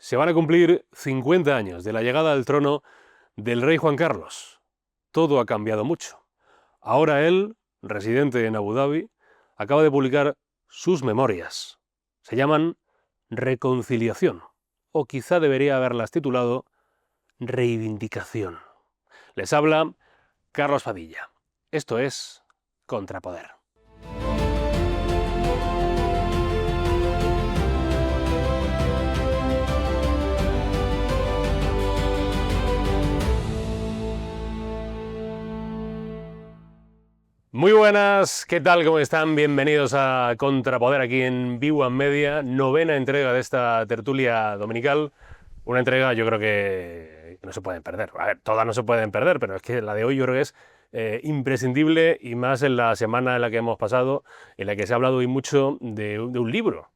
Se van a cumplir 50 años de la llegada al trono del rey Juan Carlos. Todo ha cambiado mucho. Ahora él, residente en Abu Dhabi, acaba de publicar sus memorias. Se llaman Reconciliación, o quizá debería haberlas titulado Reivindicación. Les habla Carlos Padilla. Esto es Contrapoder. Muy buenas, ¿qué tal? ¿Cómo están? Bienvenidos a Contrapoder aquí en B1 Media, novena entrega de esta tertulia dominical. Una entrega yo creo que no se pueden perder. A ver, todas no se pueden perder, pero es que la de hoy yo creo que es imprescindible, y más en la semana en la que hemos pasado, en la que se ha hablado hoy mucho de un libro.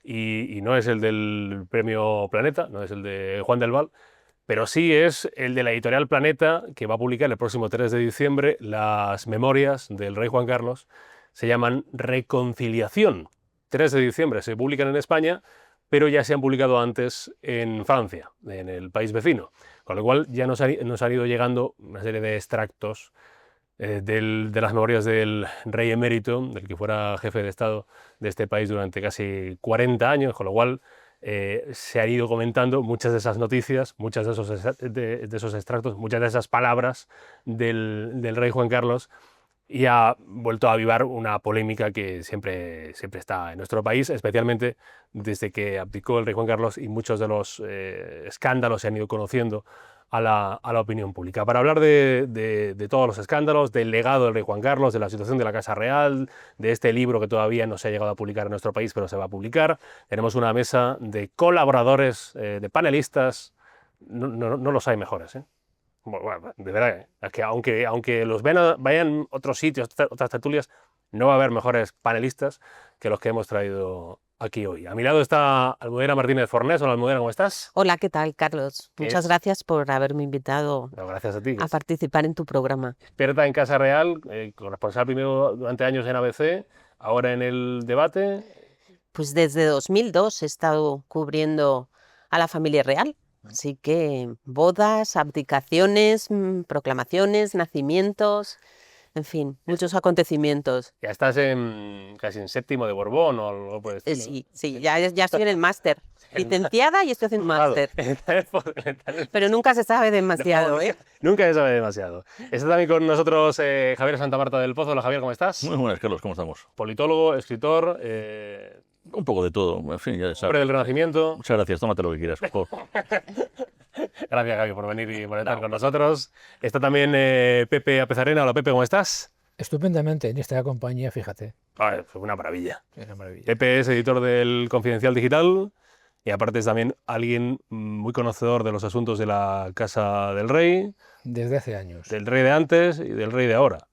Y no es el del Premio Planeta, no es el de Juan del Val, pero sí es el de la editorial Planeta, que va a publicar el próximo 3 de diciembre las memorias del rey Juan Carlos. Se llaman Reconciliación. 3 de diciembre se publican en España, pero ya se han publicado antes en Francia, en el país vecino. Con lo cual ya nos han ido llegando una serie de extractos de las memorias del rey emérito, del que fuera jefe de Estado de este país durante casi 40 años, con lo cual se han ido comentando muchas de esas noticias, muchos de esos extractos, muchas de esas palabras del rey Juan Carlos, y ha vuelto a avivar una polémica que siempre está en nuestro país, especialmente desde que abdicó el rey Juan Carlos, y muchos de los escándalos se han ido conociendo a la opinión pública. Para hablar de todos los escándalos, del legado del rey Juan Carlos, de la situación de la Casa Real, de este libro que todavía no se ha llegado a publicar en nuestro país, pero se va a publicar, tenemos una mesa de colaboradores, de panelistas. No los hay mejores, ¿eh? Bueno, de verdad, es que aunque los vayan a otros sitios, otras tertulias, no va a haber mejores panelistas que los que hemos traído aquí hoy. A mi lado está Almudena Martínez Fornés. Hola, Almudena, ¿cómo estás? Hola, ¿qué tal, Carlos? Muchas gracias por haberme invitado gracias a ti, a participar en tu programa. Experta en Casa Real, corresponsal primero durante años en ABC, ahora en El Debate. Pues desde 2002 he estado cubriendo a la familia real. Así que bodas, abdicaciones, proclamaciones, nacimientos, en fin, muchos acontecimientos. Ya estás casi en séptimo de Borbón o algo por el estilo. Sí, ya estoy en el máster. Licenciada y estoy haciendo un máster. Pero nunca se sabe demasiado, ¿eh? Nunca se sabe demasiado. Está también con nosotros Javier Santamarta del Pozo. Hola, Javier, ¿cómo estás? Muy buenas, Carlos, ¿cómo estamos? Politólogo, escritor. Un poco de todo, en fin, ya sabes. Hombre del Renacimiento. Muchas gracias, tómate lo que quieras, por favor. Gracias, Javi, por venir y por estar con nosotros. Está también Pepe Apezarena. Hola, Pepe, ¿cómo estás? Estupendamente, en esta compañía, fíjate. Una maravilla. Una maravilla. Pepe es editor del Confidencial Digital y aparte es también alguien muy conocedor de los asuntos de la Casa del Rey. Desde hace años. Del rey de antes y del rey de ahora.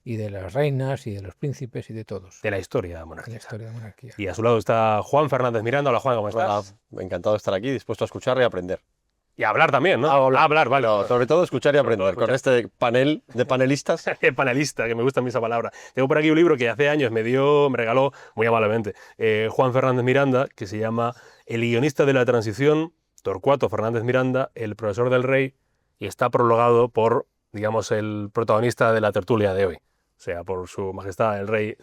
Y de las reinas y de los príncipes y de todos. De la historia monárquica. De la historia de la monarquía. Y a su lado está Juan Fernández Miranda. Hola, Juan, ¿cómo estás? Hola, encantado de estar aquí, dispuesto a escuchar y aprender. Y a hablar también, ¿no? Hablar, vale. No, sobre todo escuchar y aprender, con este panel de panelistas. Panelista, que me gusta a mí esa palabra. Tengo por aquí un libro que hace años me regaló muy amablemente Juan Fernández Miranda, que se llama El guionista de la transición, Torcuato Fernández Miranda, el profesor del rey, y está prologado por, digamos, el protagonista de la tertulia de hoy. O sea, por su majestad el rey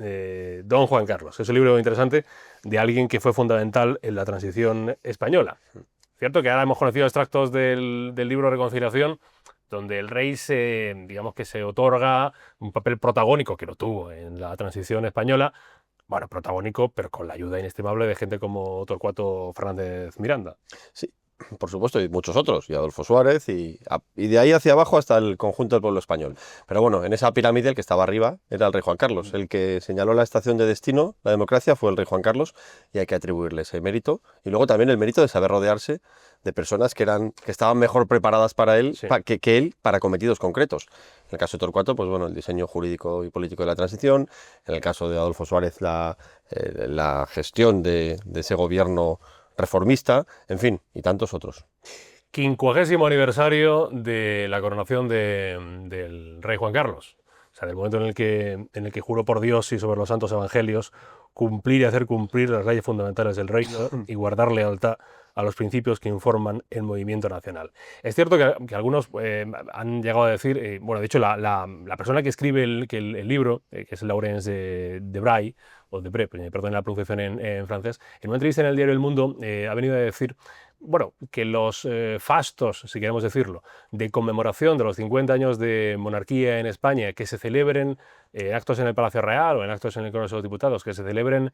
Don Juan Carlos. Es un libro interesante de alguien que fue fundamental en la transición española. Cierto que ahora hemos conocido extractos del libro Reconciliación, donde el rey digamos que se otorga un papel protagónico, que lo tuvo en la transición española. Bueno, protagónico, pero con la ayuda inestimable de gente como Torcuato Fernández Miranda. Sí, por supuesto, y muchos otros, y Adolfo Suárez, y de ahí hacia abajo hasta el conjunto del pueblo español. Pero bueno, en esa pirámide el que estaba arriba era el rey Juan Carlos. El que señaló la estación de destino, la democracia, fue el rey Juan Carlos, y hay que atribuirle ese mérito. Y luego también el mérito de saber rodearse de personas que estaban mejor preparadas para él, sí, que él para cometidos concretos. En el caso de Torcuato, pues bueno, el diseño jurídico y político de la transición. En el caso de Adolfo Suárez, la gestión de ese gobierno reformista, en fin, y tantos otros. 50º aniversario de la coronación del rey Juan Carlos. sea, del momento en el que juró por Dios y sobre los santos evangelios cumplir y hacer cumplir las leyes fundamentales del reino y guardar lealtad a los principios que informan el movimiento nacional. Es cierto que algunos han llegado a decir, bueno, de hecho la persona que escribe el libro, que es Laurence de Bray, o de Bre, perdón la pronunciación en francés, en una entrevista en el diario El Mundo ha venido a decir, bueno, que los fastos, si queremos decirlo, de conmemoración de los 50 años de monarquía en España, que se celebren actos en el Palacio Real o en actos en el Congreso de los Diputados, que se celebren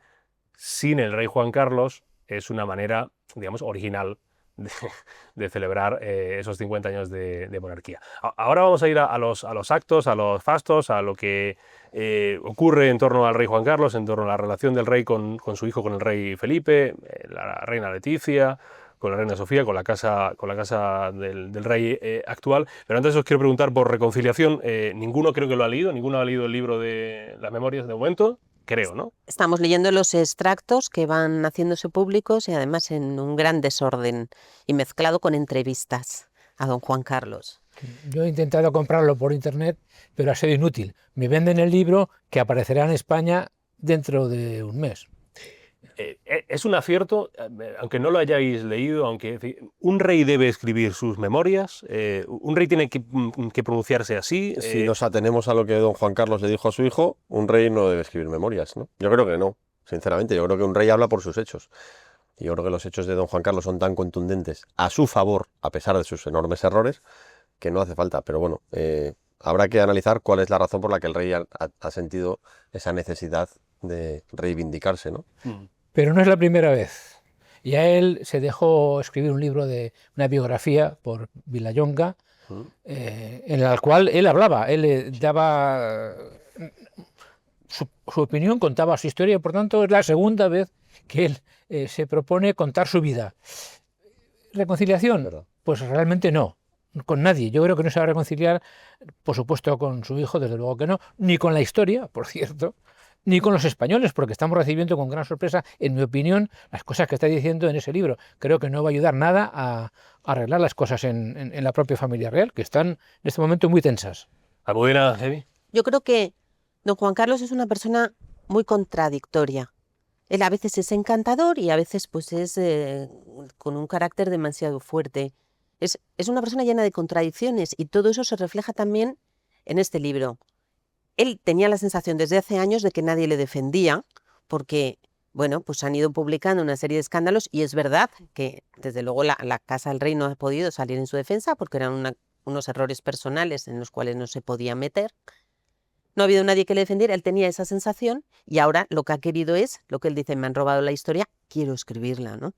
sin el rey Juan Carlos, es una manera, digamos, original de celebrar esos 50 años de monarquía. Ahora vamos a ir a los actos, a los fastos, a lo que ocurre en torno al rey Juan Carlos, en torno a la relación del rey con su hijo, con el rey Felipe, la reina Leticia, con la reina Sofía, con la casa del rey actual. Pero antes os quiero preguntar por reconciliación. Ninguno creo que lo ha leído, ninguno ha leído el libro de las memorias de momento. Creo, ¿no? Estamos leyendo los extractos que van haciéndose públicos y además en un gran desorden y mezclado con entrevistas a don Juan Carlos. Yo he intentado comprarlo por internet, pero ha sido inútil. Me venden el libro que aparecerá en España dentro de un mes. Es un acierto, aunque no lo hayáis leído, aunque un rey debe escribir sus memorias, un rey tiene que pronunciarse así. Si nos atenemos a lo que don Juan Carlos le dijo a su hijo, un rey no debe escribir memorias, ¿no? Yo creo que no, sinceramente. Yo creo que un rey habla por sus hechos. Y yo creo que los hechos de don Juan Carlos son tan contundentes a su favor, a pesar de sus enormes errores, que no hace falta. Pero bueno, habrá que analizar cuál es la razón por la que el rey ha sentido esa necesidad de reivindicarse, ¿no? Pero no es la primera vez. Ya él se dejó escribir un libro de una biografía por Vilallonga, en la cual él hablaba, él daba su opinión, contaba su historia, y por tanto es la segunda vez que él se propone contar su vida. ¿Reconciliación? Pues realmente no, con nadie. Yo creo que no se va a reconciliar, por supuesto, con su hijo, desde luego que no, ni con la historia, por cierto, ni con los españoles, porque estamos recibiendo con gran sorpresa, en mi opinión, las cosas que está diciendo en ese libro. Creo que no va a ayudar nada a arreglar las cosas en la propia familia real, que están en este momento muy tensas. ¿Almudena, Evi? Yo creo que don Juan Carlos es una persona muy contradictoria. Él a veces es encantador y a veces pues es con un carácter demasiado fuerte. Es una persona llena de contradicciones y todo eso se refleja también en este libro. Él tenía la sensación desde hace años de que nadie le defendía porque, bueno, pues han ido publicando una serie de escándalos y es verdad que desde luego la Casa del Rey no ha podido salir en su defensa porque eran unos errores personales en los cuales no se podía meter. No ha habido nadie que le defendiera, él tenía esa sensación y ahora lo que ha querido es, lo que él dice, me han robado la historia, quiero escribirla, ¿no?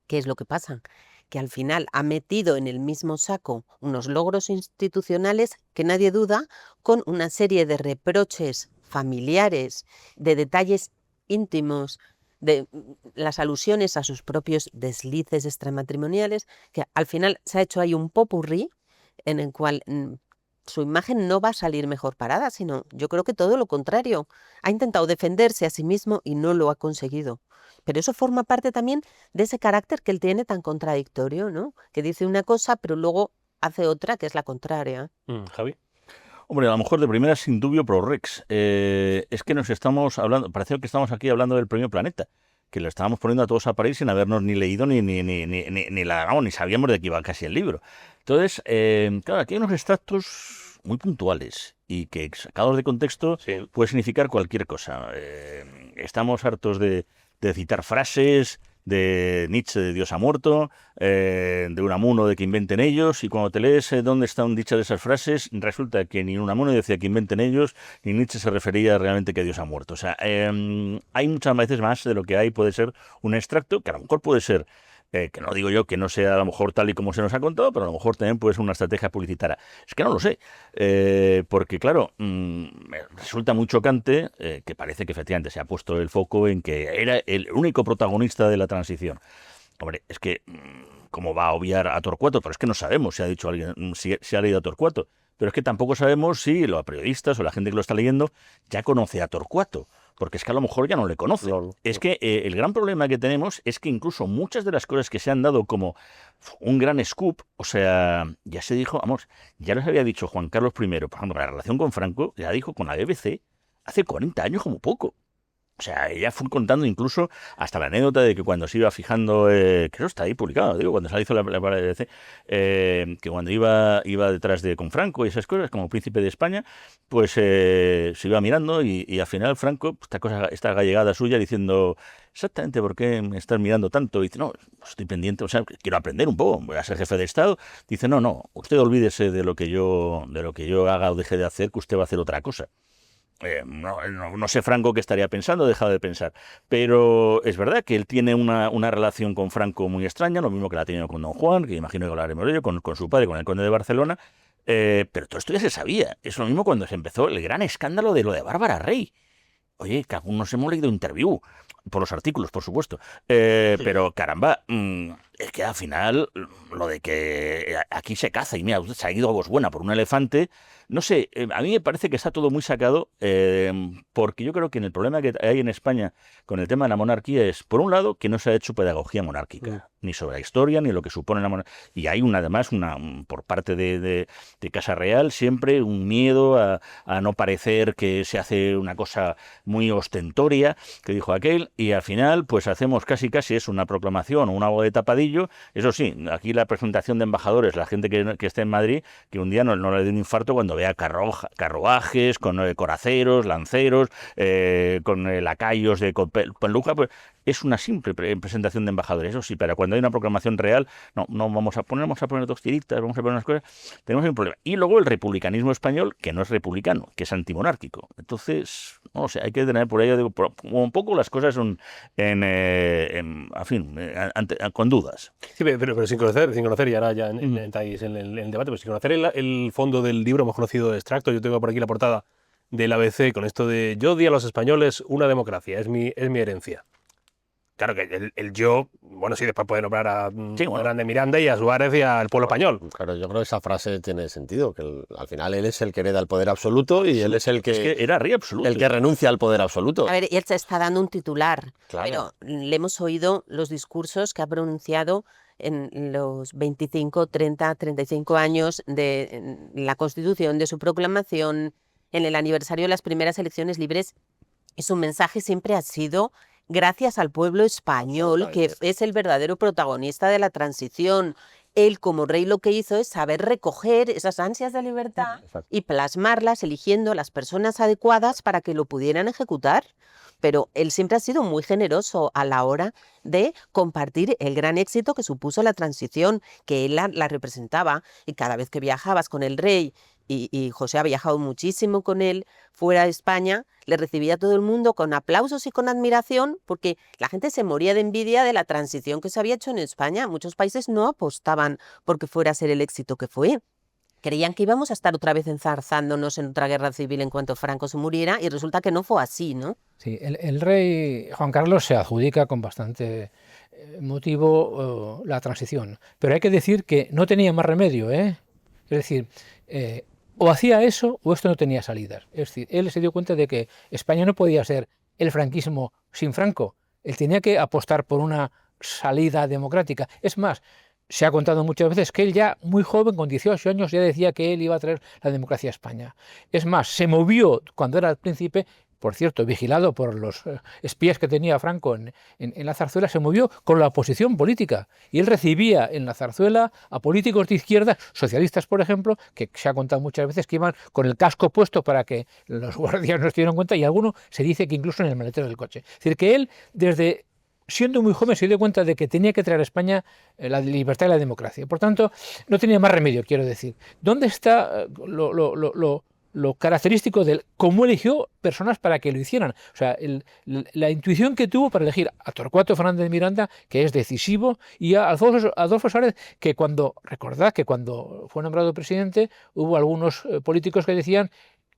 ¿Qué es lo que pasa? Que al final ha metido en el mismo saco unos logros institucionales que nadie duda, con una serie de reproches familiares, de detalles íntimos, de las alusiones a sus propios deslices extramatrimoniales, que al final se ha hecho ahí un popurrí en el cual su imagen no va a salir mejor parada, sino yo creo que todo lo contrario. Ha intentado defenderse a sí mismo y no lo ha conseguido. Pero eso forma parte también de ese carácter que él tiene tan contradictorio, ¿no? Que dice una cosa, pero luego hace otra que es la contraria. Javi. Hombre, a lo mejor de primera sin dubio pro Rex. Es que nos estamos hablando, parece que estamos aquí hablando del Premio Planeta, que lo estábamos poniendo a todos a parir sin habernos ni leído ni sabíamos de qué iba casi el libro. Entonces, claro, aquí hay unos extractos muy puntuales y que sacados de contexto puede significar cualquier cosa. Estamos hartos de citar frases de Nietzsche, de Dios ha muerto, de Unamuno, de que inventen ellos, y cuando te lees dónde están dichas de esas frases, resulta que ni Unamuno decía que inventen ellos, ni Nietzsche se refería realmente que Dios ha muerto. O sea, hay muchas veces más de lo que hay, puede ser un extracto, que a lo mejor puede ser, que no digo yo que no sea a lo mejor tal y como se nos ha contado, pero a lo mejor también puede ser una estrategia publicitaria. Es que no lo sé, porque claro, resulta muy chocante que parece que efectivamente se ha puesto el foco en que era el único protagonista de la transición. Hombre, es que, ¿cómo va a obviar a Torcuato? Pero es que no sabemos si ha dicho alguien, si ha leído a Torcuato. Pero es que tampoco sabemos si los periodistas o la gente que lo está leyendo ya conoce a Torcuato. porque es que a lo mejor ya no le conoce. No, no. Es que el gran problema que tenemos es que incluso muchas de las cosas que se han dado como un gran scoop, o sea, ya se dijo, vamos, ya les había dicho Juan Carlos I, por ejemplo, la relación con Franco, ya dijo con la BBC hace 40 años como poco. O sea, ella fue contando incluso hasta la anécdota de que cuando se iba fijando, que eso está ahí publicado, digo, cuando se hizo la BBC, que cuando iba detrás de con Franco y esas cosas, como príncipe de España, pues se iba mirando y al final Franco, esta gallegada suya diciendo, exactamente por qué me estás mirando tanto, y dice, no, estoy pendiente, o sea, quiero aprender un poco, voy a ser jefe de Estado. Dice, no, usted olvídese de lo que yo haga o deje de hacer, que usted va a hacer otra cosa. No sé Franco qué estaría pensando, he dejado de pensar, pero es verdad que él tiene una relación con Franco muy extraña, lo mismo que la ha tenido con Don Juan, que imagino que hablaremos de ello, con su padre, con el conde de Barcelona, pero todo esto ya se sabía. Es lo mismo cuando se empezó el gran escándalo de lo de Bárbara Rey. Oye, que aún nos hemos leído interview, por los artículos, por supuesto, pero caramba, es que al final lo de que aquí se caza y mira, se ha ido a Bosbuena por un elefante, no sé, a mí me parece que está todo muy sacado, porque yo creo que el problema que hay en España con el tema de la monarquía es, por un lado, que no se ha hecho pedagogía monárquica, ni sobre la historia, ni lo que supone la monarquía, y hay además por parte de Casa Real siempre un miedo a no parecer que se hace una cosa muy ostentoria, que dijo aquel, y al final pues hacemos casi es una proclamación o una boda de tapadillo. Eso sí, aquí la presentación de embajadores, la gente que esté en Madrid, que un día no le dé un infarto cuando vea carruajes con coraceros, lanceros, con lacayos de Luja, pues es una simple presentación de embajadores. Eso sí, pero cuando hay una proclamación real, no vamos a poner dos tiritas, vamos a poner unas cosas, tenemos un problema. Y luego el republicanismo español, que no es republicano, que es antimonárquico. Entonces, no sé, hay que tener por ello, un poco las cosas son con dudas. Sí, pero sin conocer, y ahora ya entráis en el debate, pero sin conocer el fondo del libro, hemos conocido extractos. Yo tengo por aquí la portada del ABC con esto de yo di a los españoles una democracia, es mi herencia. Claro que el yo, bueno, sí, después puede nombrar a Grande Miranda y a Suárez y al pueblo español. Claro, yo creo que esa frase tiene sentido, que al final él es el que hereda el poder absoluto y él es el que... Es que era rey absoluto. El que renuncia al poder absoluto. A ver, y él se está dando un titular, Claro. pero le hemos oído los discursos que ha pronunciado en los 25, 30, 35 años de la Constitución, de su proclamación, en el aniversario de las primeras elecciones libres, y su mensaje siempre ha sido gracias al pueblo español, que es el verdadero protagonista de la transición. Él, como rey, lo que hizo es saber recoger esas ansias de libertad y plasmarlas, eligiendo a las personas adecuadas para que lo pudieran ejecutar. Pero él siempre ha sido muy generoso a la hora de compartir el gran éxito que supuso la transición, que él la representaba. Y cada vez que viajabas con el rey, y José ha viajado muchísimo con él fuera de España, le recibía a todo el mundo con aplausos y con admiración, porque la gente se moría de envidia de la transición que se había hecho en España. Muchos países no apostaban porque fuera a ser el éxito que fue. Creían que íbamos a estar otra vez enzarzándonos en otra guerra civil en cuanto Franco se muriera, y resulta que no fue así, ¿no? Sí, el rey Juan Carlos se adjudica con bastante motivo la transición, pero hay que decir que no tenía más remedio, ¿eh? Es decir, o hacía eso o esto no tenía salidas. Es decir, él se dio cuenta de que España no podía ser el franquismo sin Franco. Él tenía que apostar por una salida democrática. Es más, se ha contado muchas veces que él ya muy joven, con 18 años, ya decía que él iba a traer la democracia a España. Es más, se movió cuando era príncipe, por cierto, vigilado por los espías que tenía Franco en la zarzuela, se movió con la oposición política. Y él recibía en la zarzuela a políticos de izquierda, socialistas por ejemplo, que se ha contado muchas veces que iban con el casco puesto para que los guardias no se dieran cuenta, y alguno se dice que incluso en el maletero del coche. Es decir, que él desde siendo muy joven se dio cuenta de que tenía que traer a España la libertad y la democracia. Por tanto, no tenía más remedio, quiero decir. ¿Dónde está lo característico de cómo eligió personas para que lo hicieran? O sea, la intuición que tuvo para elegir a Torcuato Fernández de Miranda, que es decisivo, y a Adolfo Suárez, que recordad que cuando fue nombrado presidente, hubo algunos políticos que decían,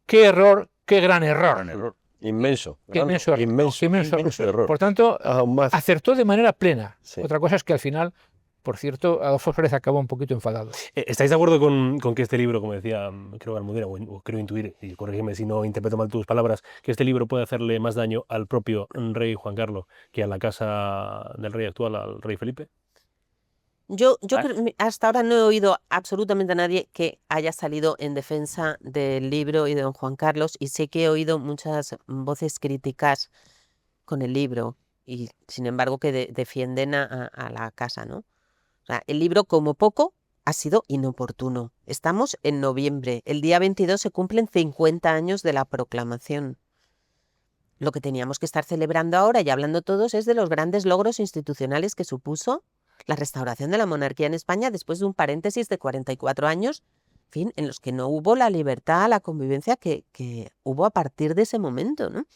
qué error, qué gran error. Inmenso. Inmenso error. Inmenso error. Por tanto, acertó de manera plena. Sí. Otra cosa es que al final Por cierto, Adolfo Suárez acabó un poquito enfadado. ¿Estáis de acuerdo con que este libro, como decía, creo que Almudena, o creo intuir, y corrígeme si no interpreto mal tus palabras, que este libro puede hacerle más daño al propio rey Juan Carlos que a la casa del rey actual, al rey Felipe? Yo hasta ahora no he oído absolutamente a nadie que haya salido en defensa del libro y de don Juan Carlos, y sé que he oído muchas voces críticas con el libro y sin embargo que defienden a la casa, ¿no? O sea, el libro como poco ha sido inoportuno. Estamos en noviembre, el día 22 se cumplen 50 años de la proclamación. Lo que teníamos que estar celebrando ahora y hablando todos es de los grandes logros institucionales que supuso la restauración de la monarquía en España después de un paréntesis de 44 años, en fin, en los que no hubo la libertad, la convivencia que hubo a partir de ese momento, ¿no?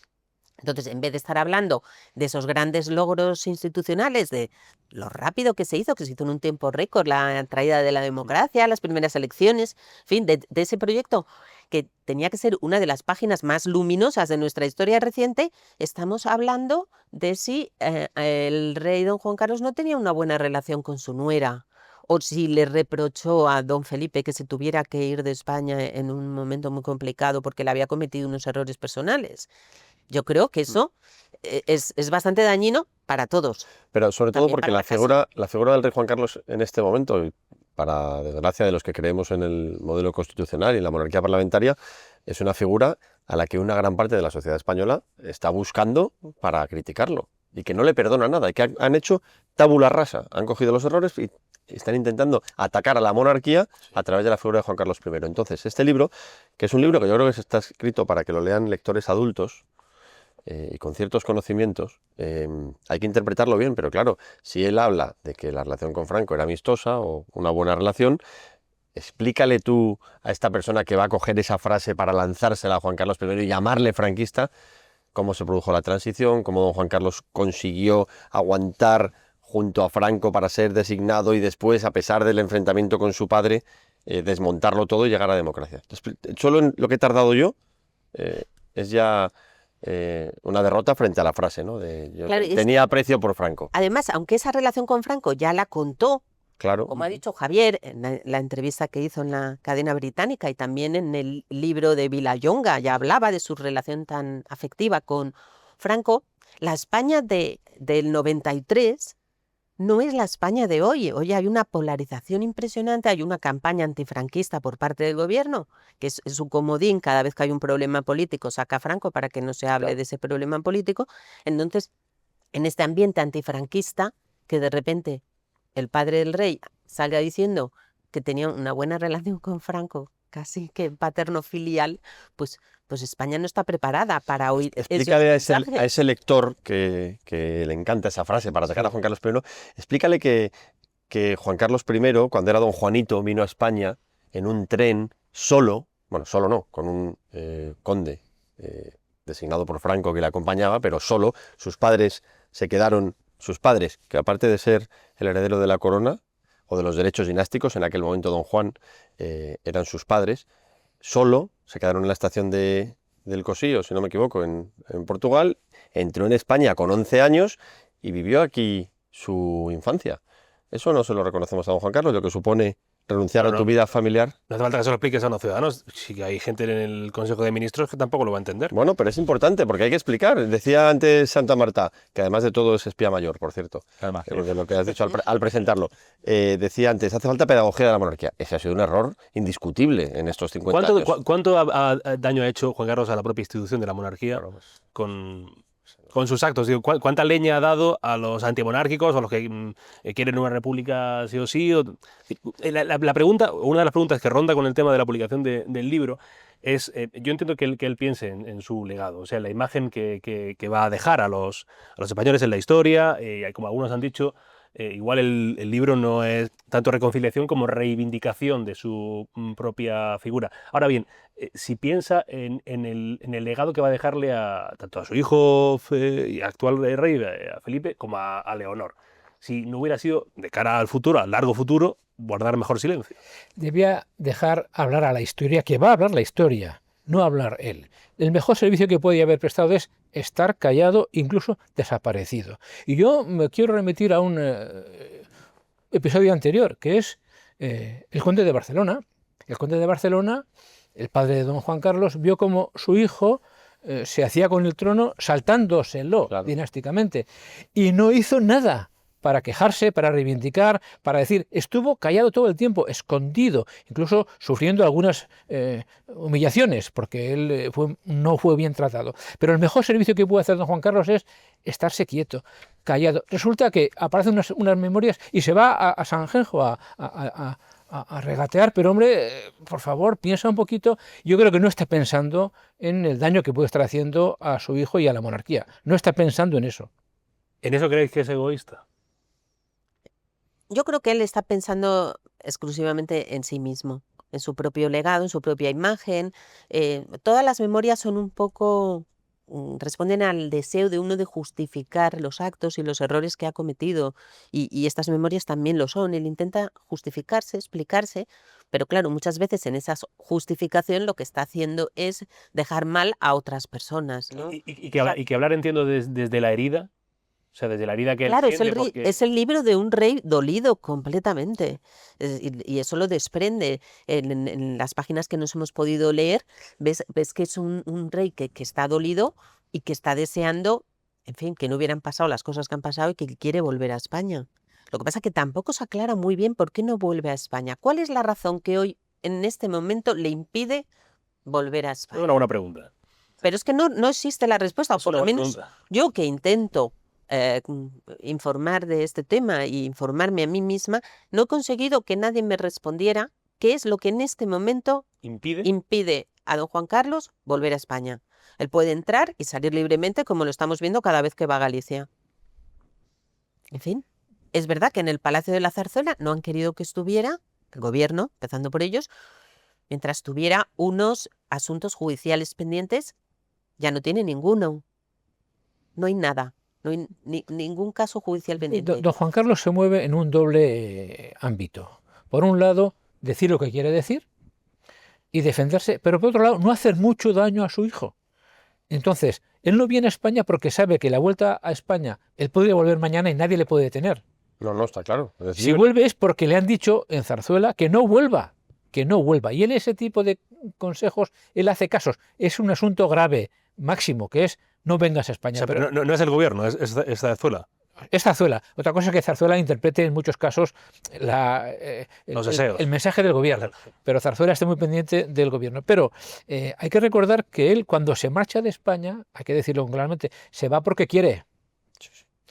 Entonces, en vez de estar hablando de esos grandes logros institucionales, de lo rápido que se hizo en un tiempo récord, la traída de la democracia, las primeras elecciones, en fin, de ese proyecto que tenía que ser una de las páginas más luminosas de nuestra historia reciente, estamos hablando de si el rey don Juan Carlos no tenía una buena relación con su nuera, o si le reprochó a don Felipe que se tuviera que ir de España en un momento muy complicado porque le había cometido unos errores personales. Yo creo que eso es bastante dañino para todos. Pero sobre todo También porque para la figura del rey Juan Carlos en este momento, y para desgracia de los que creemos en el modelo constitucional y en la monarquía parlamentaria, es una figura a la que una gran parte de la sociedad española está buscando para criticarlo y que no le perdona nada, y que han hecho tabula rasa, han cogido los errores y están intentando atacar a la monarquía a través de la figura de Juan Carlos I. Entonces, este libro, que es un libro que yo creo que está escrito para que lo lean lectores adultos, y con ciertos conocimientos, hay que interpretarlo bien, pero claro, si él habla de que la relación con Franco era amistosa o una buena relación, explícale tú a esta persona que va a coger esa frase para lanzársela a Juan Carlos I y llamarle franquista, cómo se produjo la transición, cómo don Juan Carlos consiguió aguantar junto a Franco para ser designado y después, a pesar del enfrentamiento con su padre, desmontarlo todo y llegar a la democracia. Entonces, solo en lo que he tardado yo es ya una derrota frente a la frase, ¿no? Claro, tenía aprecio por Franco. Además, aunque esa relación con Franco ya la contó, Claro. como ha dicho Javier en la entrevista que hizo en la cadena británica y también en el libro de Vilallonga, ya hablaba de su relación tan afectiva con Franco, la España del 93 no es la España de hoy. Hoy hay una polarización impresionante, hay una campaña antifranquista por parte del gobierno, que es su comodín cada vez que hay un problema político, saca a Franco para que no se hable de ese problema político. Entonces, en este ambiente antifranquista, que de repente el padre del rey salga diciendo que tenía una buena relación con Franco, casi que paterno-filial, pues España no está preparada para oír Explícale a mensajes. ese lector que le encanta esa frase para atacar a Juan Carlos I, explícale que Juan Carlos I, cuando era don Juanito, vino a España en un tren solo, bueno, solo no, con un conde designado por Franco que le acompañaba, pero solo. Sus padres se quedaron, sus padres, que aparte de ser el heredero de la corona o de los derechos dinásticos, en aquel momento don Juan, eran sus padres, solo se quedaron en la estación del Cosío, si no me equivoco, en Portugal, entró en España con 11 años y vivió aquí su infancia. Eso no se lo reconocemos a don Juan Carlos, lo que supone renunciar a tu vida familiar. No hace falta que se lo expliques a unos ciudadanos. Sí que hay gente en el Consejo de Ministros que tampoco lo va a entender. Bueno, pero es importante porque hay que explicar. Decía antes Santa Marta, que además de todo es espía mayor, por cierto, Además, de lo que has dicho al presentarlo. Decía antes, hace falta pedagogía de la monarquía. Ese ha sido un error indiscutible en estos 50 años. ¿Cuánto daño ha hecho Juan Carlos a la propia institución de la monarquía con sus actos? Digo, ¿cuánta leña ha dado a los antimonárquicos o a los que quieren una república sí o sí? La pregunta, una de las preguntas que ronda con el tema de la publicación del libro es, yo entiendo que él piense en su legado, o sea, la imagen que va a dejar a los españoles en la historia, como algunos han dicho, igual el libro no es tanto reconciliación como reivindicación de su propia figura. Ahora bien, si piensa en el legado que va a dejarle tanto a su hijo y actual rey, a Felipe, como a Leonor, si no hubiera sido, de cara al futuro, al largo futuro, guardar mejor silencio. Debía dejar hablar a la historia, que va a hablar la historia, no hablar él. El mejor servicio que podía haber prestado es estar callado, incluso desaparecido. Y yo me quiero remitir a un episodio anterior, que es el conde de Barcelona. El conde de Barcelona, el padre de don Juan Carlos, vio como su hijo se hacía con el trono saltándoselo dinásticamente y no hizo nada para quejarse, para reivindicar, para decir, estuvo callado todo el tiempo, escondido, incluso sufriendo algunas humillaciones, porque él no fue bien tratado. Pero el mejor servicio que puede hacer don Juan Carlos es estarse quieto, callado. Resulta que aparecen unas memorias y se va a Sanjenjo a regatear, pero hombre, por favor, piensa un poquito. Yo creo que no está pensando en el daño que puede estar haciendo a su hijo y a la monarquía. No está pensando en eso. ¿En eso creéis que es egoísta? Yo creo que él está pensando exclusivamente en sí mismo, en su propio legado, en su propia imagen. Todas las memorias son un poco, responden al deseo de uno de justificar los actos y los errores que ha cometido. Y estas memorias también lo son. Él intenta justificarse, explicarse, pero claro, muchas veces en esa justificación lo que está haciendo es dejar mal a otras personas, ¿no? Y que hablar, entiendo, desde la herida. O sea, desde la herida que él Claro, siente, porque... es el libro de un rey dolido completamente. Y eso lo desprende. En las páginas que nos hemos podido leer, ves que es un rey que está dolido y que está deseando, en fin, que no hubieran pasado las cosas que han pasado y que quiere volver a España. Lo que pasa es que tampoco se aclara muy bien por qué no vuelve a España. ¿Cuál es la razón que hoy, en este momento, le impide volver a Es España? una buena pregunta. Pero es que no existe la respuesta, o Es por una lo buena menos pregunta. yo que intento informar de este tema y informarme a mí misma, no he conseguido que nadie me respondiera qué es lo que en este momento ¿Impide? impide a don Juan Carlos volver a España. Él puede entrar y salir libremente, como lo estamos viendo cada vez que va a Galicia. En fin, es verdad que en el Palacio de la Zarzuela no han querido que estuviera, el gobierno, empezando por ellos, mientras tuviera unos asuntos judiciales pendientes, ya no tiene ninguno. No hay nada. No hay ningún caso judicial pendiente. Don Juan Carlos se mueve en un doble ámbito. Por un lado, decir lo que quiere decir y defenderse, pero por otro lado, no hacer mucho daño a su hijo. Entonces, él no viene a España porque sabe que la vuelta a España, él puede volver mañana y nadie le puede detener. No, está claro. Es decir, Si vuelve es porque le han dicho en Zarzuela que no vuelva. Y en ese tipo de consejos él hace casos. Es un asunto grave, máximo, que es no vengas a España. O sea, pero no es el gobierno, es Zarzuela. Es Zarzuela. Otra cosa es que Zarzuela interprete en muchos casos Los deseos. el mensaje del gobierno, pero Zarzuela está muy pendiente del gobierno. Pero hay que recordar que él, cuando se marcha de España, hay que decirlo claramente, se va porque quiere.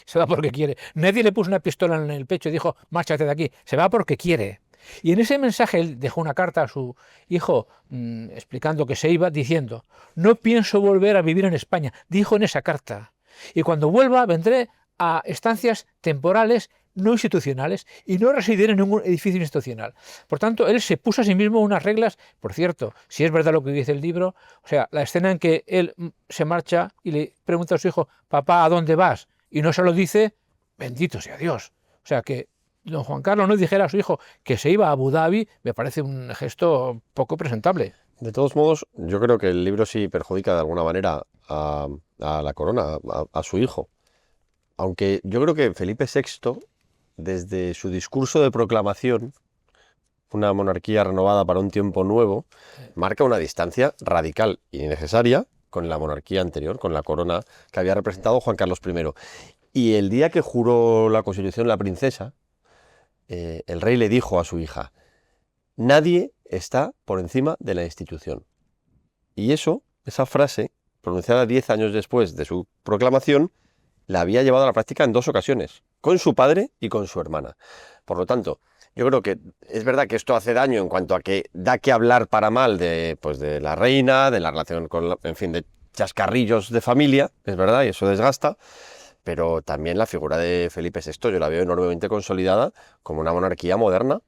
Se va porque quiere. Nadie le puso una pistola en el pecho y dijo, márchate de aquí. Se va porque quiere. Y en ese mensaje él dejó una carta a su hijo explicando que se iba, diciendo, no pienso volver a vivir en España, dijo en esa carta. Y cuando vuelva vendré a estancias temporales no institucionales y no residiré en ningún edificio institucional. Por tanto, él se puso a sí mismo unas reglas, por cierto, si es verdad lo que dice el libro, o sea, la escena en que él se marcha y le pregunta a su hijo, papá, ¿a dónde vas? Y no se lo dice, bendito sea Dios. O sea, que don Juan Carlos no dijera a su hijo que se iba a Abu Dhabi, me parece un gesto poco presentable. de todos modos, yo creo que el libro sí perjudica de alguna manera a la corona, a su hijo. Aunque yo creo que Felipe VI, desde su discurso de proclamación, una monarquía renovada para un tiempo nuevo, marca una distancia radical y necesaria con la monarquía anterior, con la corona que había representado Juan Carlos I. Y el día que juró la Constitución la princesa, el rey le dijo a su hija, nadie está por encima de la institución. Y esa frase, pronunciada 10 años después de su proclamación, la había llevado a la práctica en 2 ocasiones, con su padre y con su hermana. Por lo tanto, yo creo que es verdad que esto hace daño en cuanto a que da que hablar para mal de la reina, de la relación con, en fin, de chascarrillos de familia, es verdad, y eso desgasta, pero también la figura de Felipe VI yo la veo enormemente consolidada como una monarquía moderna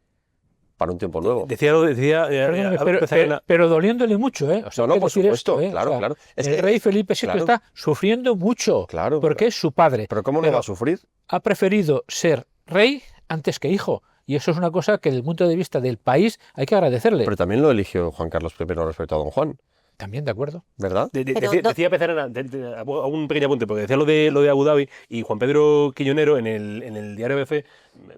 para un tiempo nuevo. Perdóname, pero doliéndole mucho, ¿eh? O sea, no, por supuesto, esto, claro, o sea, claro. Es el que, rey Felipe VI claro, está sufriendo mucho, claro, porque claro. es su padre. Pero ¿cómo no va a sufrir? Ha preferido ser rey antes que hijo. Y eso es una cosa que desde el punto de vista del país hay que agradecerle. Pero también lo eligió Juan Carlos I respecto a don Juan. También, de acuerdo. ¿Verdad? Pero Decía Pezarena, hago un pequeño apunte, porque decía lo de Abu Dhabi, y Juan Pedro Quiñonero en el diario ABC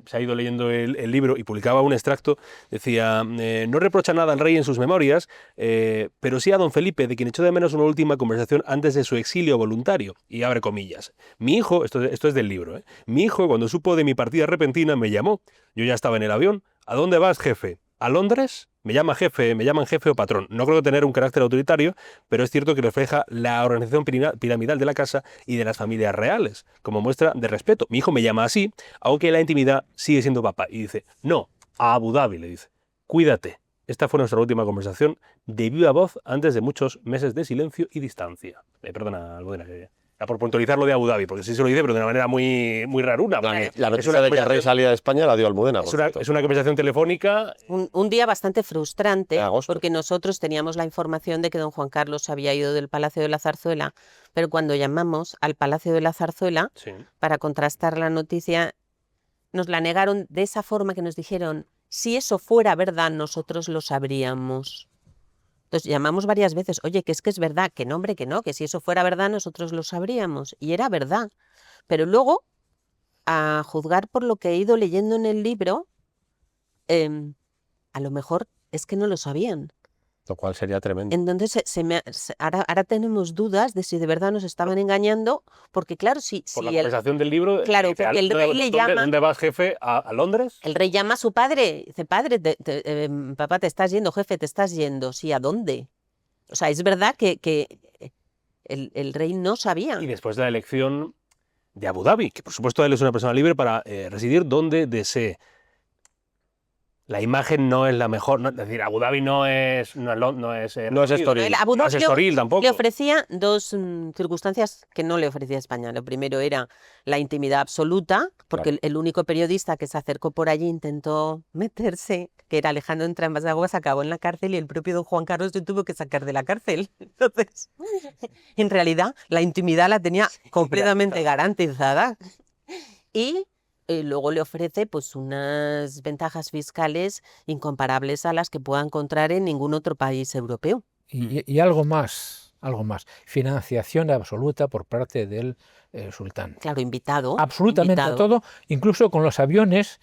se ha ido leyendo el libro y publicaba un extracto. Decía, no reprocha nada al rey en sus memorias, pero sí a don Felipe, de quien echó de menos una última conversación antes de su exilio voluntario. Y abre comillas. Mi hijo, esto es del libro, mi hijo, cuando supo de mi partida repentina, me llamó. Yo ya estaba en el avión. ¿A dónde vas, jefe? ¿A Londres? Me llaman jefe o patrón. No creo tener un carácter autoritario, pero es cierto que refleja la organización piramidal de la casa y de las familias reales, como muestra de respeto. Mi hijo me llama así, aunque en la intimidad sigue siendo papá. Y dice, no, a Abu Dhabi, le dice, cuídate. Esta fue nuestra última conversación de viva voz antes de muchos meses de silencio y distancia. Perdona, Almudena, por puntualizar lo de Abu Dhabi, porque sí se lo dice, pero de una manera muy, muy raruna. La noticia de que el rey salía de España la dio Almudena. Es una conversación telefónica. Un día bastante frustrante, De agosto. porque nosotros teníamos la información de que don Juan Carlos se había ido del Palacio de la Zarzuela, pero cuando llamamos al Palacio de la Zarzuela Sí. para contrastar la noticia, nos la negaron de esa forma que nos dijeron, si eso fuera verdad, nosotros lo sabríamos. Entonces llamamos varias veces, oye, que es verdad, que no, hombre, que no, que si eso fuera verdad nosotros lo sabríamos. Y era verdad. Pero luego, a juzgar por lo que he ido leyendo en el libro, a lo mejor es que no lo sabían. Lo cual sería tremendo. Entonces ahora tenemos dudas de si de verdad nos estaban engañando, porque claro, Por la conversación del libro. Claro, porque el rey le llama. ¿Dónde vas, jefe? ¿A Londres? El rey llama a su padre, dice, padre, papá, te estás yendo, jefe, te estás yendo. Sí, ¿a dónde? O sea, es verdad que el rey no sabía. Y después de la elección de Abu Dhabi, que por supuesto él es una persona libre para residir donde desee. La imagen no es la mejor, es decir, Abu Dhabi no es Estoril. El Abu No Dhabi es Estoril tampoco. le ofrecía dos circunstancias que no le ofrecía España. Lo primero era la intimidad absoluta, porque Claro. el único periodista que se acercó por allí intentó meterse, que era Alejandro Entrambas acabó en la cárcel y el propio don Juan Carlos le tuvo que sacar de la cárcel. Entonces, en realidad, la intimidad la tenía completamente garantizada. Y luego le ofrece pues unas ventajas fiscales incomparables a las que pueda encontrar en ningún otro país europeo. Y algo más, financiación absoluta por parte del sultán. Claro, invitado. Absolutamente invitado. todo, incluso con los aviones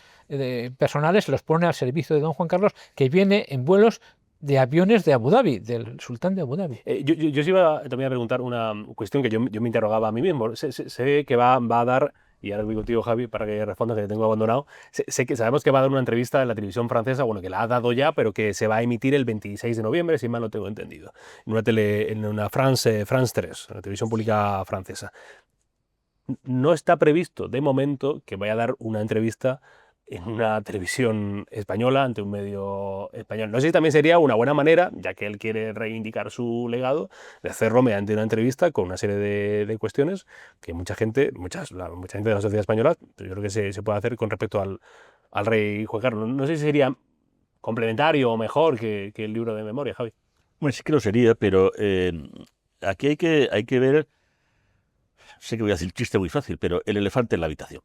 personales, los pone al servicio de don Juan Carlos, que viene en vuelos de aviones de Abu Dhabi, del sultán de Abu Dhabi. Yo os iba también a preguntar una cuestión que yo me interrogaba a mí mismo. Sé que va a dar, y ahora voy contigo, Javi, para que respondas, que te tengo abandonado. Sabemos que va a dar una entrevista en la televisión francesa, bueno, que la ha dado ya, pero que se va a emitir el 26 de noviembre, si mal no tengo entendido, en una France 3, en la televisión pública francesa. No está previsto, de momento, que vaya a dar una entrevista en una televisión española ante un medio español. No sé si también sería una buena manera, ya que él quiere reivindicar su legado, de hacerlo mediante una entrevista con una serie de cuestiones que mucha gente de la sociedad española, yo creo que se puede hacer con respecto al rey Juan Carlos. No sé si sería complementario o mejor que el libro de memoria, Javi. Bueno, sí que lo sería, pero aquí hay que ver, sé que voy a decir chiste muy fácil, pero el elefante en la habitación.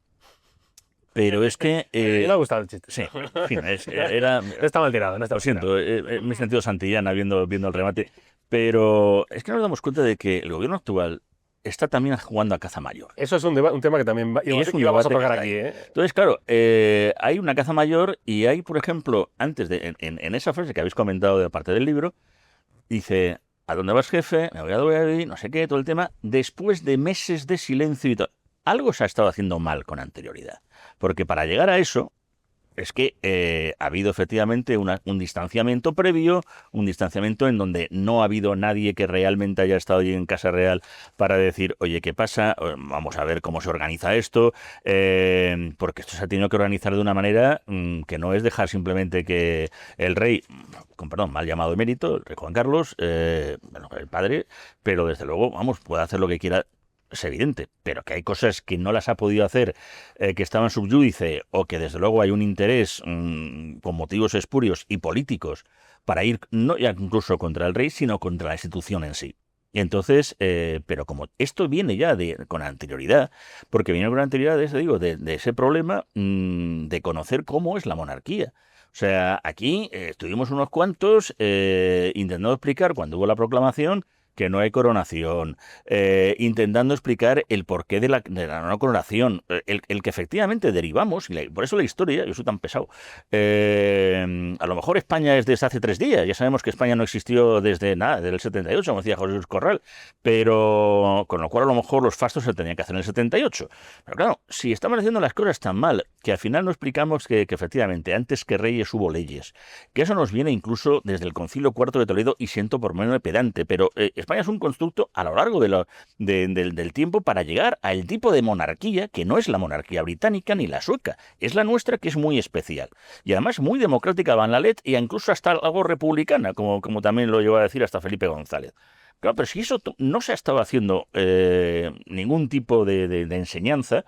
Pero es que... me ha gustado el chiste. Sí, en fin, era... No está mal tirado. No está Lo mal tirado. siento, me he sentido santillana viendo el remate, pero es que nos damos cuenta de que el gobierno actual está también jugando a caza mayor. Eso es un tema que también es un vamos a debate tocar que aquí. Entonces, claro, hay una caza mayor y hay, por ejemplo, en esa frase que habéis comentado de parte del libro, dice, ¿a dónde vas, jefe? Me voy a Dhabi, no sé qué, todo el tema, después de meses de silencio y todo. Algo se ha estado haciendo mal con anterioridad. Porque para llegar a eso, es que ha habido efectivamente un distanciamiento previo, un distanciamiento en donde no ha habido nadie que realmente haya estado allí en Casa Real para decir, oye, ¿qué pasa? Vamos a ver cómo se organiza esto, porque esto se ha tenido que organizar de una manera que no es dejar simplemente que el rey, con perdón, mal llamado emérito, el rey Juan Carlos, bueno, el padre, pero desde luego, vamos, puede hacer lo que quiera. Es evidente, pero que hay cosas que no las ha podido hacer, que estaban subyúdice, o que desde luego hay un interés con motivos espurios y políticos para ir no ya incluso contra el rey, sino contra la institución en sí. Y entonces, pero como esto viene ya con anterioridad, porque viene con anterioridad de ese problema de conocer cómo es la monarquía. O sea, aquí estuvimos unos cuantos intentando explicar cuando hubo la proclamación que no hay coronación, intentando explicar el porqué de la no coronación, el que efectivamente derivamos, y por eso la historia, yo soy tan pesado, a lo mejor España es desde hace 3 días, ya sabemos que España no existió desde nada, desde el 78, como decía José Luis Corral, pero con lo cual a lo mejor los fastos se tenían que hacer en el 78. Pero claro, si estamos haciendo las cosas tan mal, que al final no explicamos que efectivamente antes que reyes hubo leyes, que eso nos viene incluso desde el Concilio IV de Toledo, y siento por menos de pedante, pero España es un constructo a lo largo del tiempo para llegar al tipo de monarquía que no es la monarquía británica ni la sueca, es la nuestra, que es muy especial. Y además muy democrática Van la Led, e incluso hasta algo republicana, como también lo llegó a decir hasta Felipe González. Claro, pero si eso no se ha estado haciendo ningún tipo de enseñanza,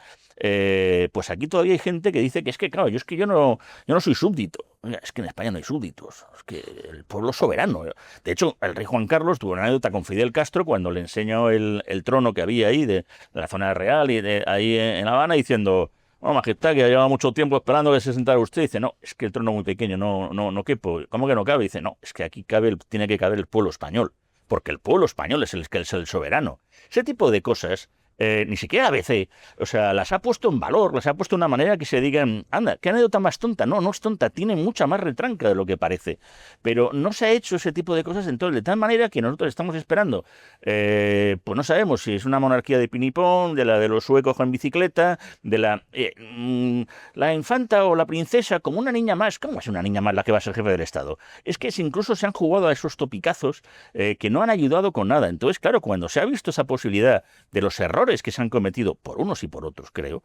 pues aquí todavía hay gente que dice que es que, claro, yo no soy súbdito. Oiga, es que en España no hay súbditos, es que el pueblo es soberano. De hecho, el rey Juan Carlos tuvo una anécdota con Fidel Castro cuando le enseñó el trono que había ahí de la zona real y ahí en La Habana, diciendo: bueno, majestad, que ya lleva mucho tiempo esperando que se sentara usted. Dice: no, es que el trono es muy pequeño, no quepo. ¿Cómo que no cabe? Dice: no, es que aquí tiene que caber el pueblo español, porque el pueblo español es el que es el soberano. Ese tipo de cosas, ni siquiera ABC, o sea, las ha puesto en valor, las ha puesto de una manera que se digan: anda, qué anécdota más tonta. No es tonta, tiene mucha más retranca de lo que parece. Pero no se ha hecho ese tipo de cosas entonces, de tal manera que nosotros estamos esperando, pues no sabemos si es una monarquía de pinipón, de la de los suecos en bicicleta, de la infanta o la princesa como una niña más. ¿Cómo es una niña más la que va a ser jefe del Estado? Es que incluso se han jugado a esos topicazos que no han ayudado con nada. Entonces, claro, cuando se ha visto esa posibilidad de los errores que se han cometido por unos y por otros, creo,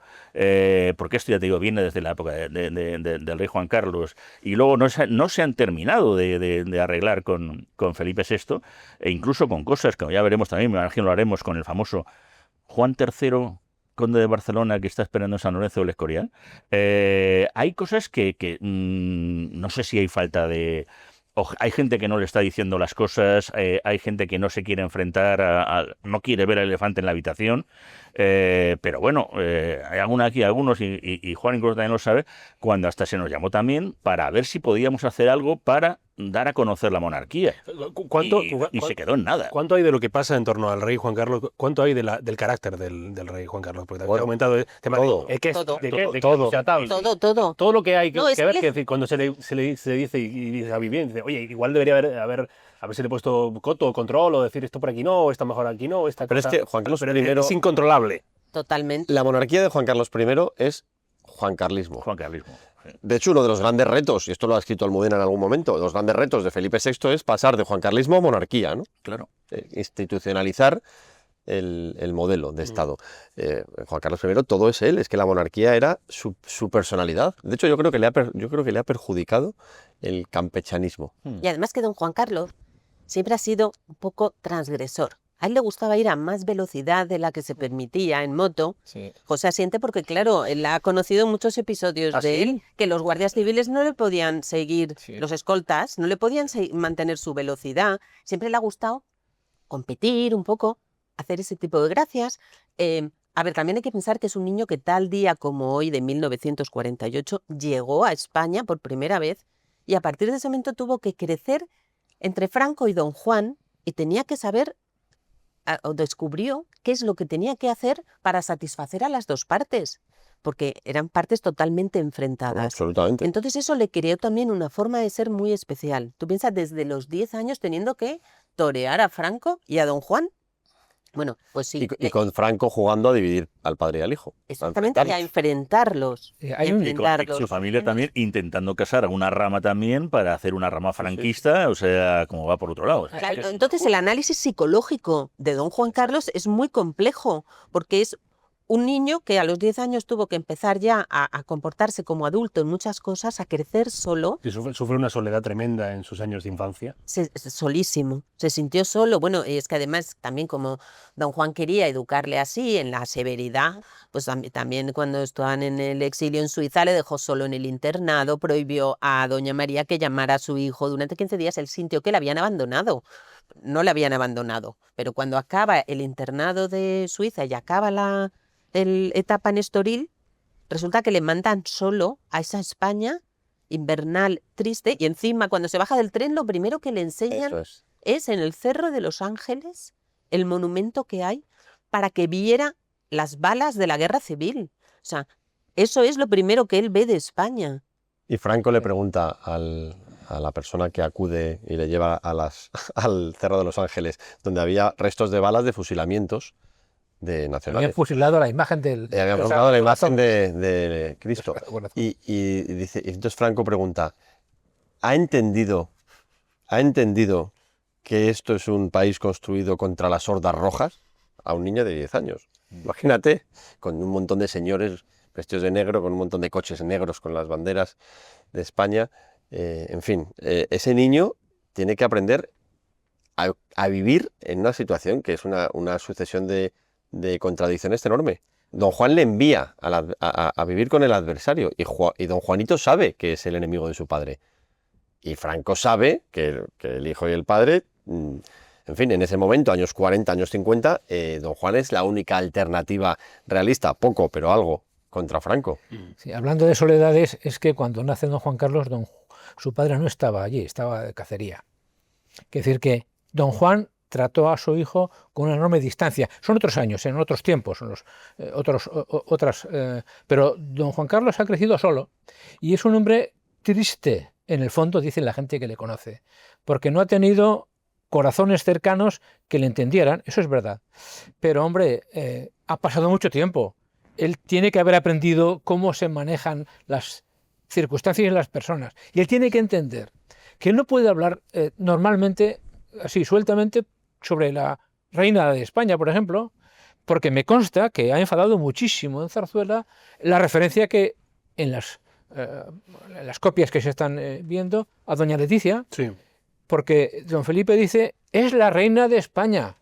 porque esto, ya te digo, viene desde la época del rey Juan Carlos, y luego no se han terminado de arreglar con Felipe VI, e incluso con cosas que ya veremos también, me imagino lo haremos con el famoso Juan III, conde de Barcelona, que está esperando en San Lorenzo del Escorial. Hay cosas que no sé si hay falta de... Hay gente que no le está diciendo las cosas, hay gente que no se quiere enfrentar, no quiere ver al elefante en la habitación, pero bueno, hay algunos, y Juan incluso también lo sabe, cuando hasta se nos llamó también para ver si podíamos hacer algo para dar a conocer la monarquía. Y se quedó en nada. ¿Cuánto hay de lo que pasa en torno al rey Juan Carlos? ¿Cuánto hay del carácter del rey Juan Carlos? Porque te ha aumentado el tema todo. Todo lo que hay que No, ver, que decir, cuando se le dice y dice a Vivien, dice: oye, igual debería haberse le puesto coto o control, o decir esto por aquí no, o está mejor aquí no, esta Pero cosa. es que Juan Carlos Pero I... es incontrolable. Totalmente. La monarquía de Juan Carlos I es juancarlismo. Juancarlismo. De hecho, uno de los grandes retos, y esto lo ha escrito Almudena en algún momento, los grandes retos de Felipe VI es pasar de juancarlismo a monarquía, ¿no? Claro. Institucionalizar el modelo de Estado. Juan Carlos I, todo es él, es que la monarquía era su personalidad. De hecho, yo creo que le ha perjudicado el campechanismo. Y además que don Juan Carlos siempre ha sido un poco transgresor. A él le gustaba ir a más velocidad de la que se permitía en moto. Sí. José asiente porque, claro, él ha conocido muchos episodios ¿Ah, de sí? él, que los guardias civiles no le podían seguir, Sí. los escoltas, no le podían mantener su velocidad. Siempre le ha gustado competir un poco, hacer ese tipo de gracias. A ver, también hay que pensar que es un niño que tal día como hoy, de 1948, llegó a España por primera vez, y a partir de ese momento tuvo que crecer entre Franco y don Juan, y tenía que saber, o descubrió qué es lo que tenía que hacer para satisfacer a las dos partes, porque eran partes totalmente enfrentadas. Absolutamente. Entonces eso le creó también una forma de ser muy especial. Tú piensas, desde los 10 años teniendo que torear a Franco y a don Juan. Bueno, pues sí. Y con Franco jugando a dividir al padre y al hijo. Exactamente, y a enfrentarlos. Hay un- Y con su familia también intentando casar a una rama también para hacer una rama franquista, o sea, como va por otro lado. Claro, entonces el análisis psicológico de don Juan Carlos es muy complejo, porque es un niño que a los 10 años tuvo que empezar ya a comportarse como adulto en muchas cosas, a crecer solo, Y sufre una soledad tremenda en sus años de infancia. solísimo, se sintió solo. Bueno, y es que además también, como don Juan quería educarle así, en la severidad, pues también cuando estaban en el exilio en Suiza le dejó solo en el internado, prohibió a doña María que llamara a su hijo durante 15 días. Él sintió que le habían abandonado. No le habían abandonado, pero cuando acaba el internado de Suiza y acaba la etapa nestoril, resulta que le mandan solo a esa España invernal triste, y encima cuando se baja del tren lo primero que le enseñan Eso es. es en el Cerro de los Ángeles el monumento que hay para que viera las balas de la Guerra Civil. O sea, eso es lo primero que él ve de España. Y Franco le pregunta a la persona que acude y le lleva al Cerro de los Ángeles, donde había restos de balas de fusilamientos de Habían nacionales. fusilado la imagen del... Habían o sea, fusilado la imagen de Cristo. Bueno, Y dice, y entonces Franco pregunta, ¿ha entendido que esto es un país construido contra las hordas rojas? A un niño de 10 años. Imagínate, con un montón de señores vestidos de negro, con un montón de coches negros con las banderas de España. En fin, ese niño tiene que aprender a vivir en una situación que es una sucesión de contradicciones enorme. Don Juan le envía a vivir con el adversario y don Juanito sabe que es el enemigo de su padre. Y Franco sabe que el hijo y el padre, en fin, en ese momento, años 40, años 50, don Juan es la única alternativa realista, poco, pero algo, contra Franco. sí, hablando de soledades, es que cuando nace don Juan Carlos, su padre no estaba allí, estaba de cacería. Quiere decir que don Juan trató a su hijo con una enorme distancia. Son otros años, en otros tiempos, pero don Juan Carlos ha crecido solo y es un hombre triste, en el fondo, dice la gente que le conoce, porque no ha tenido corazones cercanos que le entendieran, eso es verdad. Pero, hombre, ha pasado mucho tiempo. Él tiene que haber aprendido cómo se manejan las circunstancias y las personas. Y él tiene que entender que él no puede hablar normalmente, así sueltamente, sobre la reina de España, por ejemplo, porque me consta que ha enfadado muchísimo en Zarzuela la referencia que en las copias que se están viendo a doña Leticia, Sí. porque don Felipe dice, es la reina de España,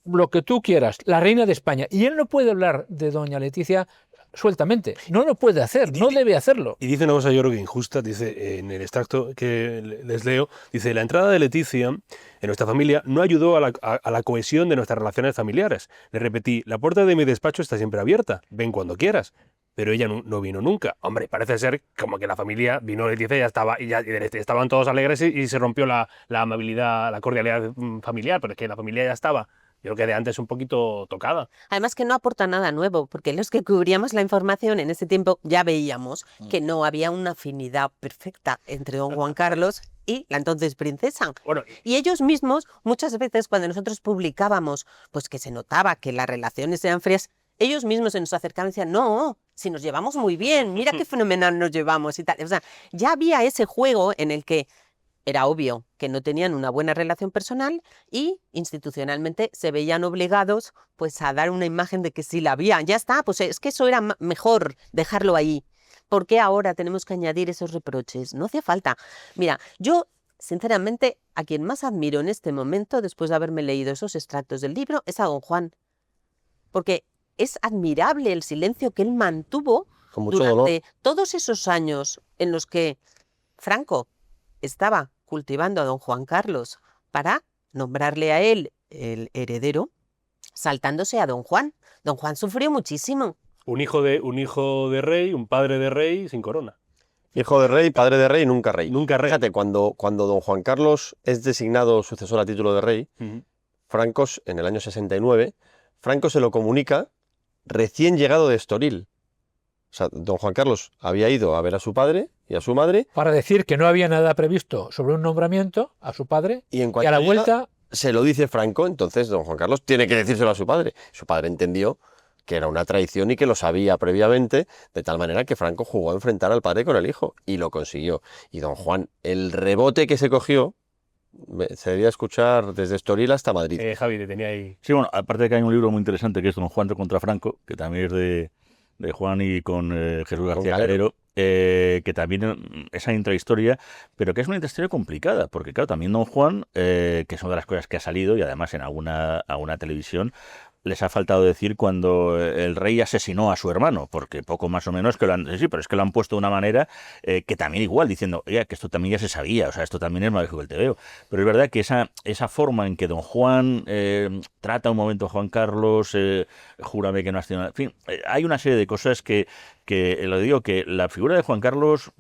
lo que tú quieras, la reina de España. Y él no puede hablar de doña Leticia sueltamente, no lo puede hacer, no debe hacerlo. Y dice una cosa yo creo que injusta, dice en el extracto que les leo, dice, la entrada de Leticia en nuestra familia no ayudó a la cohesión de nuestras relaciones familiares. Le repetí, la puerta de mi despacho está siempre abierta, ven cuando quieras. Pero ella no vino nunca. Hombre, parece ser como que la familia vino Leticia y ya estaban todos alegres y se rompió la amabilidad, la cordialidad familiar, pero es que la familia ya estaba, yo creo que de antes un poquito tocada. Además que no aporta nada nuevo, porque los que cubríamos la información en ese tiempo ya veíamos que no había una afinidad perfecta entre don Juan Carlos y la entonces princesa. Bueno, Y ellos mismos, muchas veces cuando nosotros publicábamos, pues que se notaba que las relaciones eran frías, ellos mismos se nos acercaban y decían, no, si nos llevamos muy bien, mira qué fenomenal nos llevamos y tal. O sea, ya había ese juego en el que era obvio que no tenían una buena relación personal y institucionalmente se veían obligados pues a dar una imagen de que sí la había. Ya está, pues es que eso era mejor dejarlo ahí. ¿Por qué ahora tenemos que añadir esos reproches? No hacía falta. Mira, yo sinceramente a quien más admiro en este momento, después de haberme leído esos extractos del libro, es a don Juan. Porque es admirable el silencio que él mantuvo Con mucho durante dolor. todos esos años en los que Franco estaba cultivando a don Juan Carlos para nombrarle a él el heredero, saltándose a don Juan. Don Juan sufrió muchísimo. un hijo de rey, un padre de rey sin corona. Hijo de rey, padre de rey, nunca rey. Nunca rey. Fíjate, cuando don Juan Carlos es designado sucesor a título de rey, Ujú. Franco, en el año 69, Franco se lo comunica recién llegado de Estoril. O sea, don Juan Carlos había ido a ver a su padre y a su madre, Para decir que no había nada previsto sobre un nombramiento a su padre y en y cuanto a la llega, vuelta se lo dice Franco, entonces don Juan Carlos tiene que decírselo a su padre. Su padre entendió que era una traición y que lo sabía previamente, de tal manera que Franco jugó a enfrentar al padre con el hijo, y lo consiguió. Y don Juan, el rebote que se cogió, se debía escuchar desde Estoril hasta Madrid. Javi, te tenía ahí. Sí, bueno, aparte de que hay un libro muy interesante que es Don Juan contra Franco, que también es de Juan y con Jesús García Calero. Calero, que también esa intrahistoria, pero que es una intrahistoria complicada, porque claro, también Don Juan, que es una de las cosas que ha salido, y además en alguna televisión, les ha faltado decir cuando el rey asesinó a su hermano, porque poco más o menos que lo han... Sí, pero es que lo han puesto de una manera que también igual, diciendo, oye, que esto también ya se sabía, o sea, esto también es mágico el tebeo. Pero es verdad que esa forma en que don Juan trata un momento a Juan Carlos, júrame que no has tenido... En fin, hay una serie de cosas que lo digo, que la figura de Juan Carlos...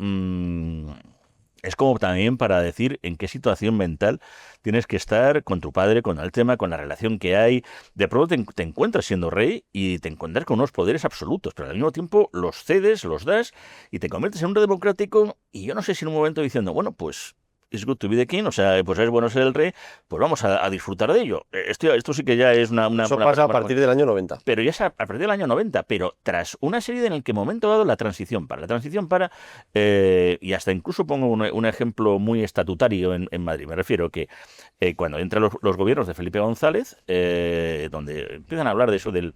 es como también para decir en qué situación mental tienes que estar con tu padre, con el tema, con la relación que hay. De pronto te encuentras siendo rey y te encuentras con unos poderes absolutos, pero al mismo tiempo los cedes, los das y te conviertes en un rey democrático. Y yo no sé si en un momento diciendo, bueno, pues it's good to be the king, o sea, pues es bueno ser el rey, pues vamos a disfrutar de ello. Esto sí que ya es una Eso pasa a partir del año 90. Pero ya es a partir del año 90, pero tras una serie en el que momento dado la transición para, y hasta incluso pongo un ejemplo muy estatutario en Madrid, me refiero que cuando entran los gobiernos de Felipe González, donde empiezan a hablar de eso de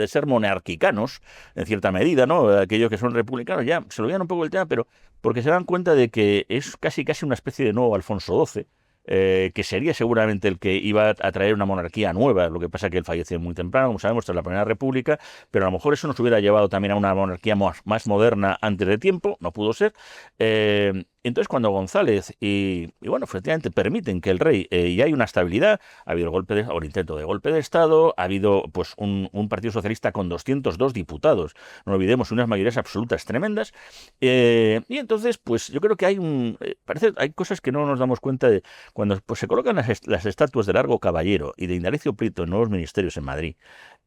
ser monarquicanos, en cierta medida, ¿no? Aquellos que son republicanos, ya se lo olvidan un poco el tema, pero porque se dan cuenta de que es casi una especie de nuevo Alfonso XII, que sería seguramente el que iba a traer una monarquía nueva. Lo que pasa es que él falleció muy temprano, como sabemos, tras la Primera República, pero a lo mejor eso nos hubiera llevado también a una monarquía más moderna antes de tiempo, no pudo ser. Entonces, cuando González y bueno, efectivamente permiten que el rey, y hay una estabilidad, ha habido el intento de golpe de Estado, ha habido pues un Partido Socialista con 202 diputados, no olvidemos, unas mayorías absolutas tremendas, y entonces, pues yo creo que hay cosas que no nos damos cuenta de cuando pues, se colocan las estatuas de Largo Caballero y de Indalecio Prieto en nuevos ministerios en Madrid,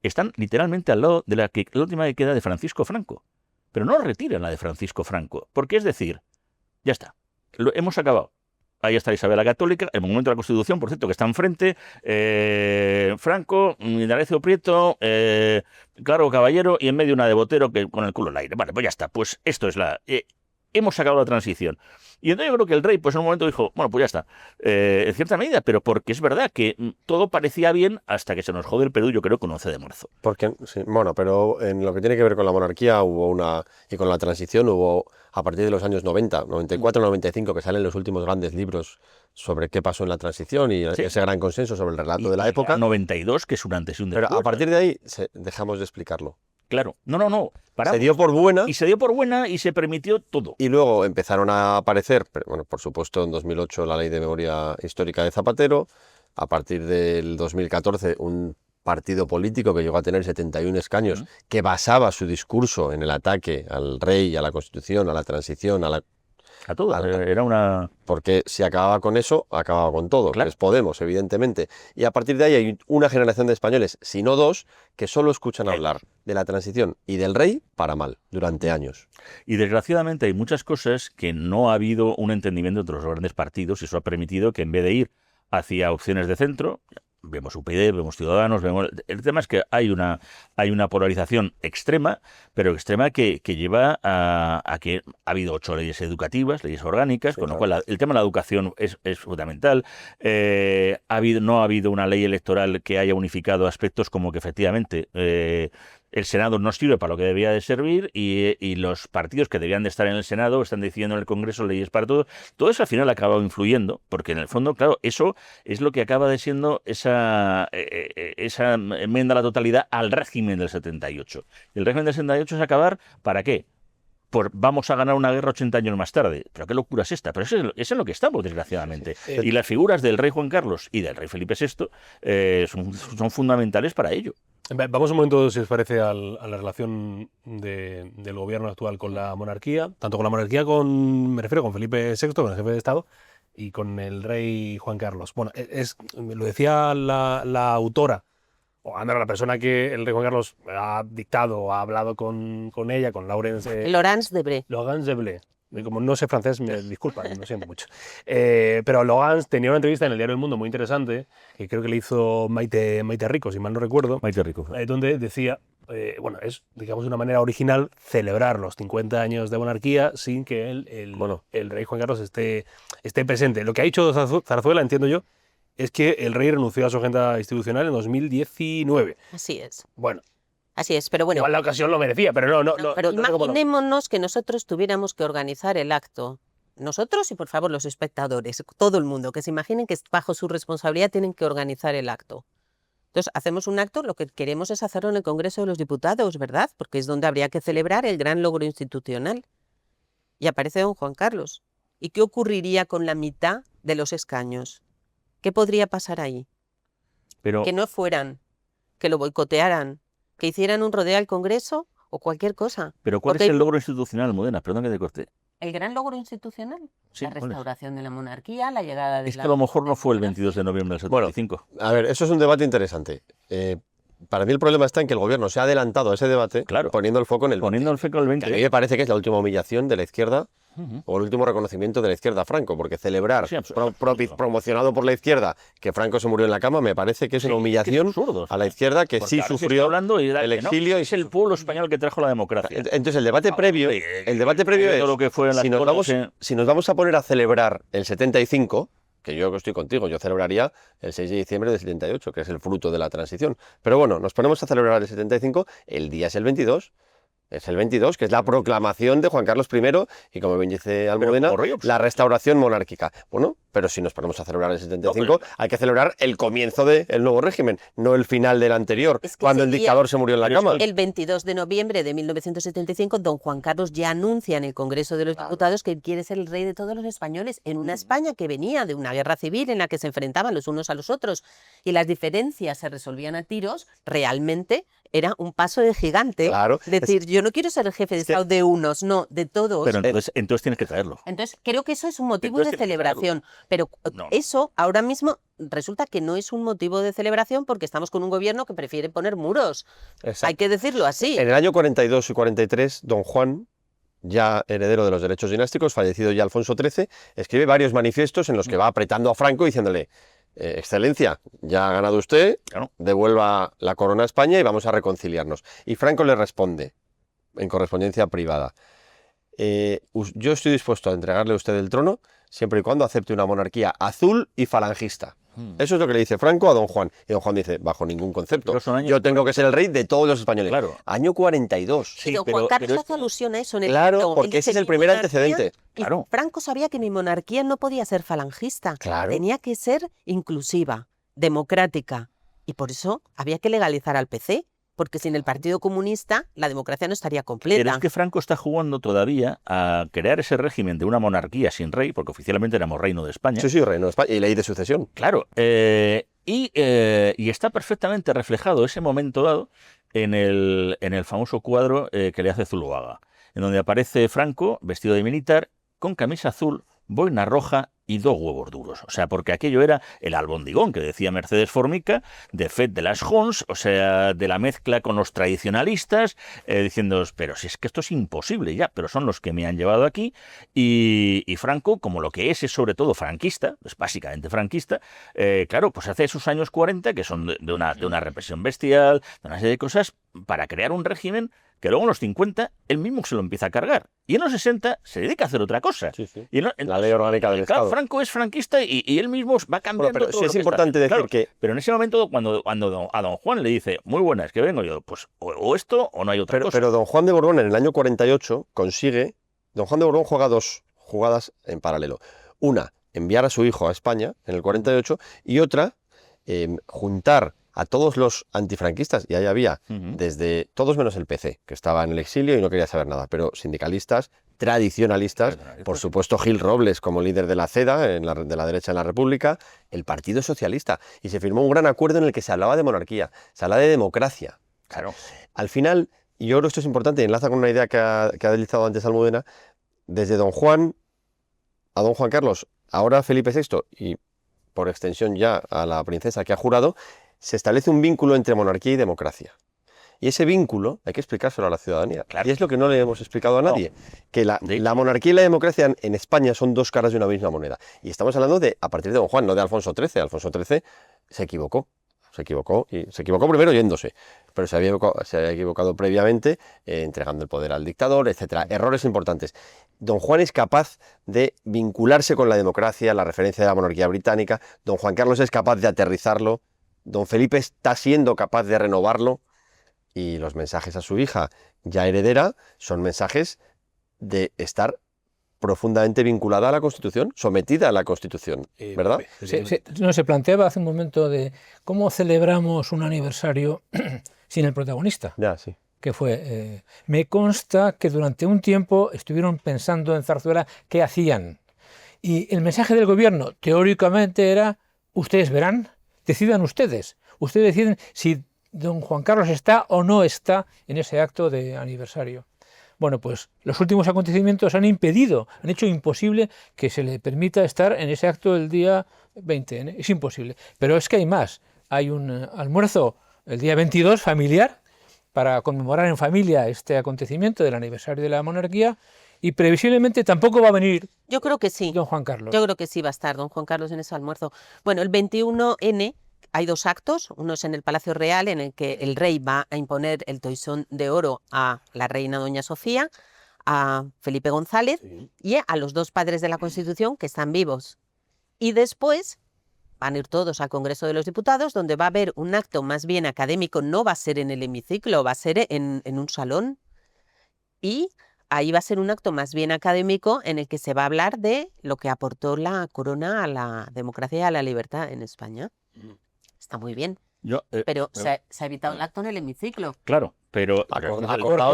están literalmente al lado de la última que queda de Francisco Franco, pero no retiran la de Francisco Franco, porque es decir, ya está. Hemos acabado. Ahí está Isabel la Católica, el monumento de la Constitución, por cierto, que está enfrente. Franco, Indalecio Prieto, Claro Caballero y en medio una de Botero que con el culo al aire. Vale, pues ya está. Pues esto es hemos sacado la transición. Y entonces yo creo que el rey, pues en un momento dijo, bueno, pues ya está, en cierta medida, pero porque es verdad que todo parecía bien hasta que se nos jode el Perú, yo creo, con 11 de marzo. Porque, sí, bueno, pero en lo que tiene que ver con la monarquía y con la transición hubo, a partir de los años 90, 94, 95, que salen los últimos grandes libros sobre qué pasó en la transición y Sí. ese gran consenso sobre el relato de la época. 92, que es un antes y un después. Pero a partir de ahí dejamos de explicarlo. Claro. No. Paramos. Se dio por buena. Y se dio por buena y se permitió todo. Y luego empezaron a aparecer, bueno, por supuesto, en 2008 la Ley de Memoria Histórica de Zapatero, a partir del 2014 un partido político que llegó a tener 71 escaños, que basaba su discurso en el ataque al rey, a la Constitución, a la transición, A todo. Era una... Porque si acababa con eso, acababa con todo. Claro. Es Podemos, evidentemente. Y a partir de ahí hay una generación de españoles, si no dos, que solo escuchan hablar de la transición y del rey para mal, durante años. Y desgraciadamente hay muchas cosas que no ha habido un entendimiento entre los grandes partidos y eso ha permitido que en vez de ir hacia opciones de centro, vemos UPyD, vemos Ciudadanos, el tema es que hay una polarización extrema, pero extrema que lleva a que ha habido 8 leyes educativas, leyes orgánicas, sí, con lo cual el tema de la educación es fundamental. No ha habido una ley electoral que haya unificado aspectos como que efectivamente el Senado no sirve para lo que debía de servir y los partidos que debían de estar en el Senado están decidiendo en el Congreso leyes para todo. Todo eso al final ha acabado influyendo, porque en el fondo, claro, eso es lo que acaba de siendo esa enmienda a la totalidad al régimen del 78. El régimen del 78 es acabar, ¿para qué? Vamos a ganar una guerra 80 años más tarde. ¿Pero qué locura es esta? Pero eso es en lo que estamos, desgraciadamente. Y las figuras del rey Juan Carlos y del rey Felipe VI son fundamentales para ello. Vamos un momento, si os parece, a la relación del gobierno actual con la monarquía, tanto con la monarquía, me refiero con Felipe VI, con el jefe de Estado, y con el rey Juan Carlos. Bueno, lo decía la autora, o la persona que el rey Juan Carlos ha dictado o ha hablado con ella, con Laurence Debré. Laurence Debré. Como no sé francés, me disculpa, lo siento mucho. Pero Laurence tenía una entrevista en el diario El Mundo muy interesante, que creo que le hizo Maite Rico, si mal no recuerdo. Maite Rico. Donde decía, bueno, es, digamos, una manera original celebrar los 50 años de monarquía sin que el rey Juan Carlos esté presente. Lo que ha dicho Zarzuela, entiendo yo, es que el rey renunció a su agenda institucional en 2019. Así es. Bueno. Así es, pero bueno. Igual la ocasión lo merecía, pero no. Pero imaginémonos que nosotros tuviéramos que organizar el acto. Nosotros y, por favor, los espectadores, todo el mundo, que se imaginen que bajo su responsabilidad tienen que organizar el acto. Entonces, hacemos un acto, lo que queremos es hacerlo en el Congreso de los Diputados, ¿verdad? Porque es donde habría que celebrar el gran logro institucional. Y aparece don Juan Carlos. ¿Y qué ocurriría con la mitad de los escaños? ¿Qué podría pasar ahí? Pero, Que no fueran, que lo boicotearan, que hicieran un rodeo al Congreso o cualquier cosa. pero ¿cuál Porque es el logro institucional, Almudena? Perdón que te corte. el gran logro institucional, Sí, la ¿cuál es? restauración de la monarquía, la llegada de Es que a lo mejor no fue el 22 de noviembre del Bueno, 75. A ver, eso es un debate interesante. Para mí el problema está en que el gobierno se ha adelantado a ese debate Claro. poniendo el foco en el 20, Poniendo el foco en el que a mí 20. me parece que es la última humillación de la izquierda Ujú. o el último reconocimiento de la izquierda a Franco, porque celebrar, Sí, absoluto. promocionado por la izquierda, que Franco se murió en la cama, me parece que es una Sí, humillación es absurdo. a la izquierda que Porque sí ahora se está sufrió hablando y el que no, exilio. es el pueblo español que trajo la democracia. Entonces el debate previo, Todo lo que fue en las si nos vamos, cosas, si nos vamos a poner a celebrar el 75, que yo estoy contigo, yo celebraría el 6 de diciembre del 78, que es el fruto de la transición. Pero bueno, nos ponemos a celebrar el 75, el día es el 22. Es el 22, que es la proclamación de Juan Carlos I y, como bien dice Almudena, por ello, pues, la restauración monárquica. Bueno, pero si nos ponemos a celebrar el 75, hay que celebrar el comienzo del nuevo régimen, no el final del anterior, Es que cuando el sería- dictador se murió en la Pero es cama. El 22 de noviembre de 1975, don Juan Carlos ya anuncia en el Congreso de los Diputados que quiere ser el rey de todos los españoles en una España que venía de una guerra civil en la que se enfrentaban los unos a los otros y las diferencias se resolvían a tiros. Realmente era un paso de gigante. Claro. Decir, yo no quiero ser el jefe de Estado de unos, no, de todos. Pero entonces tienes que traerlo. Entonces, creo que eso es un motivo Entonces de tienes que celebración, pero No. eso ahora mismo resulta que no es un motivo de celebración porque estamos con un gobierno que prefiere poner muros. Exacto. Hay que decirlo así. En el año 42 y 43, don Juan, ya heredero de los derechos dinásticos, fallecido ya Alfonso XIII, escribe varios manifiestos en los que va apretando a Franco diciéndole: Excelencia, ya ha ganado usted, Claro. devuelva la corona a España y vamos a reconciliarnos. Y Franco le responde, en correspondencia privada: yo estoy dispuesto a entregarle a usted el trono siempre y cuando acepte una monarquía azul y falangista. Eso es lo que le dice Franco a don Juan. Y don Juan dice: bajo ningún concepto. Pero son años- Yo tengo que ser el rey de todos los españoles. Claro. Año 42. Y don Juan Carlos hace alusión a eso en el Claro, libro. Él porque dice, ese es el "Mi primer monarquía", antecedente. y Claro. Franco sabía que mi monarquía no podía ser falangista. Claro. Tenía que ser inclusiva, democrática. Y por eso había que legalizar al PC. Porque sin el Partido Comunista la democracia no estaría completa. Pero es que Franco está jugando todavía a crear ese régimen de una monarquía sin rey, porque oficialmente éramos reino de España. Sí, sí, reino de España. Y ley de sucesión. Claro, y está perfectamente reflejado ese momento dado en el famoso cuadro que le hace Zuloaga, en donde aparece Franco vestido de militar, con camisa azul, boina roja y 2 huevos duros. O sea, porque aquello era el albondigón que decía Mercedes Formica, de Fet de las Jons, o sea, de la mezcla con los tradicionalistas, diciendo, pero si es que esto es imposible ya, pero son los que me han llevado aquí. Y Franco, como lo que es sobre todo franquista, es básicamente franquista, claro, pues hace esos años 40, que son de una represión bestial, de una serie de cosas, para crear un régimen que luego en los 50 él mismo se lo empieza a cargar. Y en los 60 se dedica a hacer otra cosa. Sí, sí. Y La ley orgánica del claro, Estado. Franco es franquista y él mismo va cambiando. Bueno, pero todo sí lo es que importante está. decir Claro, que... pero en ese momento, cuando a don Juan le dice, muy buenas, que vengo yo, pues o esto o no hay otra cosa. Pero don Juan de Borbón en el año 48 consigue... Don Juan de Borbón juega 2 jugadas en paralelo. Una, enviar a su hijo a España en el 48, y otra, juntar a todos los antifranquistas, y ahí había desde todos menos el PC, que estaba en el exilio y no quería saber nada, pero sindicalistas, tradicionalistas, por supuesto Gil Robles como líder de la CEDA, de la derecha en la República, el Partido Socialista, y se firmó un gran acuerdo en el que se hablaba de monarquía, se hablaba de democracia. Claro. Al final, y yo creo que esto es importante y enlaza con una idea que ha deslizado antes Almudena, desde don Juan a don Juan Carlos, ahora Felipe VI, y por extensión ya a la princesa que ha jurado, se establece un vínculo entre monarquía y democracia. Y ese vínculo hay que explicárselo a la ciudadanía. Claro. Y es lo que no le hemos explicado a nadie. Que la monarquía y la democracia en España son 2 caras de una misma moneda. Y estamos hablando de a partir de don Juan, no de Alfonso XIII. Alfonso XIII se equivocó. Se equivocó primero yéndose, pero se había equivocado previamente, entregando el poder al dictador, etcétera. Errores importantes. Don Juan es capaz de vincularse con la democracia, la referencia de la monarquía británica. Don Juan Carlos es capaz de aterrizarlo. Don Felipe está siendo capaz de renovarlo. Y los mensajes a su hija, ya heredera, son mensajes de estar profundamente vinculada a la Constitución, sometida a la Constitución, ¿verdad? No, se planteaba hace un momento de cómo celebramos un aniversario sin el protagonista. Ya, sí. Que fue, me consta que durante un tiempo estuvieron pensando en Zarzuela qué hacían. Y el mensaje del gobierno, teóricamente, era, ustedes verán, decidan ustedes. Ustedes deciden si don Juan Carlos está o no está en ese acto de aniversario. Bueno, pues los últimos acontecimientos han hecho imposible que se le permita estar en ese acto el día 20. Es imposible. Pero es que hay más. Hay un almuerzo el día 22 familiar para conmemorar en familia este acontecimiento del aniversario de la monarquía y previsiblemente tampoco va a venir. Yo creo que sí. Don Juan Carlos. Yo creo que sí va a estar don Juan Carlos en ese almuerzo. Bueno, el 21N hay 2 actos, uno es en el Palacio Real, en el que el rey va a imponer el toisón de oro a la reina doña Sofía, a Felipe González y a los 2 padres de la Constitución que están vivos. Y después van a ir todos al Congreso de los Diputados, donde va a haber un acto más bien académico, no va a ser en el hemiciclo, va a ser en un salón. Y ahí va a ser un acto más bien académico en el que se va a hablar de lo que aportó la corona a la democracia y a la libertad en España. Está muy bien, pero se ha evitado el acto en el hemiciclo. Claro, pero...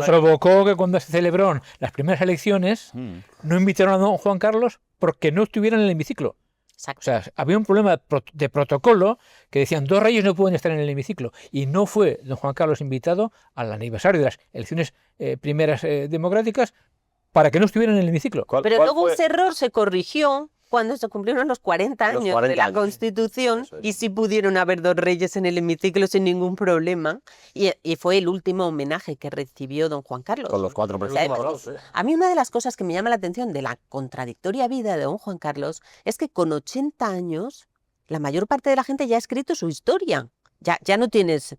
Provocó que cuando se celebraron las primeras elecciones no invitaron a don Juan Carlos porque no estuviera en el hemiciclo. Exacto. O sea, había un problema de protocolo que decían 2 reyes no pueden estar en el hemiciclo y no fue don Juan Carlos invitado al aniversario de las elecciones primeras democráticas para que no estuviera en el hemiciclo. Pero luego ese error se corrigió cuando se cumplieron los 40 años de la Constitución y sí pudieron haber 2 reyes en el hemiciclo sin ningún problema y fue el último homenaje que recibió don Juan Carlos. Con los 4 presidentes. A mí una de las cosas que me llama la atención de la contradictoria vida de don Juan Carlos es que con 80 años la mayor parte de la gente ya ha escrito su historia. Ya no tienes,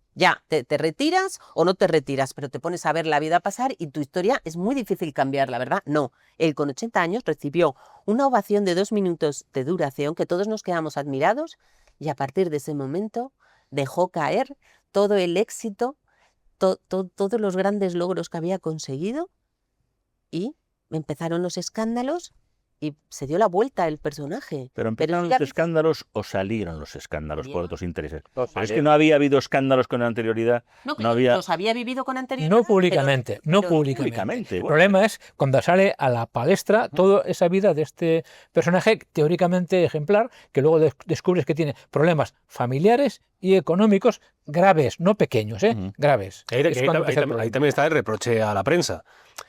te retiras o no te retiras, pero te pones a ver la vida pasar y tu historia es muy difícil cambiar, la verdad. No, él con 80 años recibió una ovación de 2 minutos de duración que todos nos quedamos admirados y a partir de ese momento dejó caer todo el éxito, todos los grandes logros que había conseguido y empezaron los escándalos. Y se dio la vuelta el personaje. ¿Pero empezaron los escándalos o salieron los escándalos por otros intereses? No, Pero es que no había habido escándalos con anterioridad. No había... Los había vivido con anterioridad. No públicamente, no públicamente. El problema es cuando sale a la palestra toda esa vida de este personaje teóricamente ejemplar, que luego descubres que tiene problemas familiares y económicos graves, no pequeños, graves. Ahí también está el reproche a la prensa.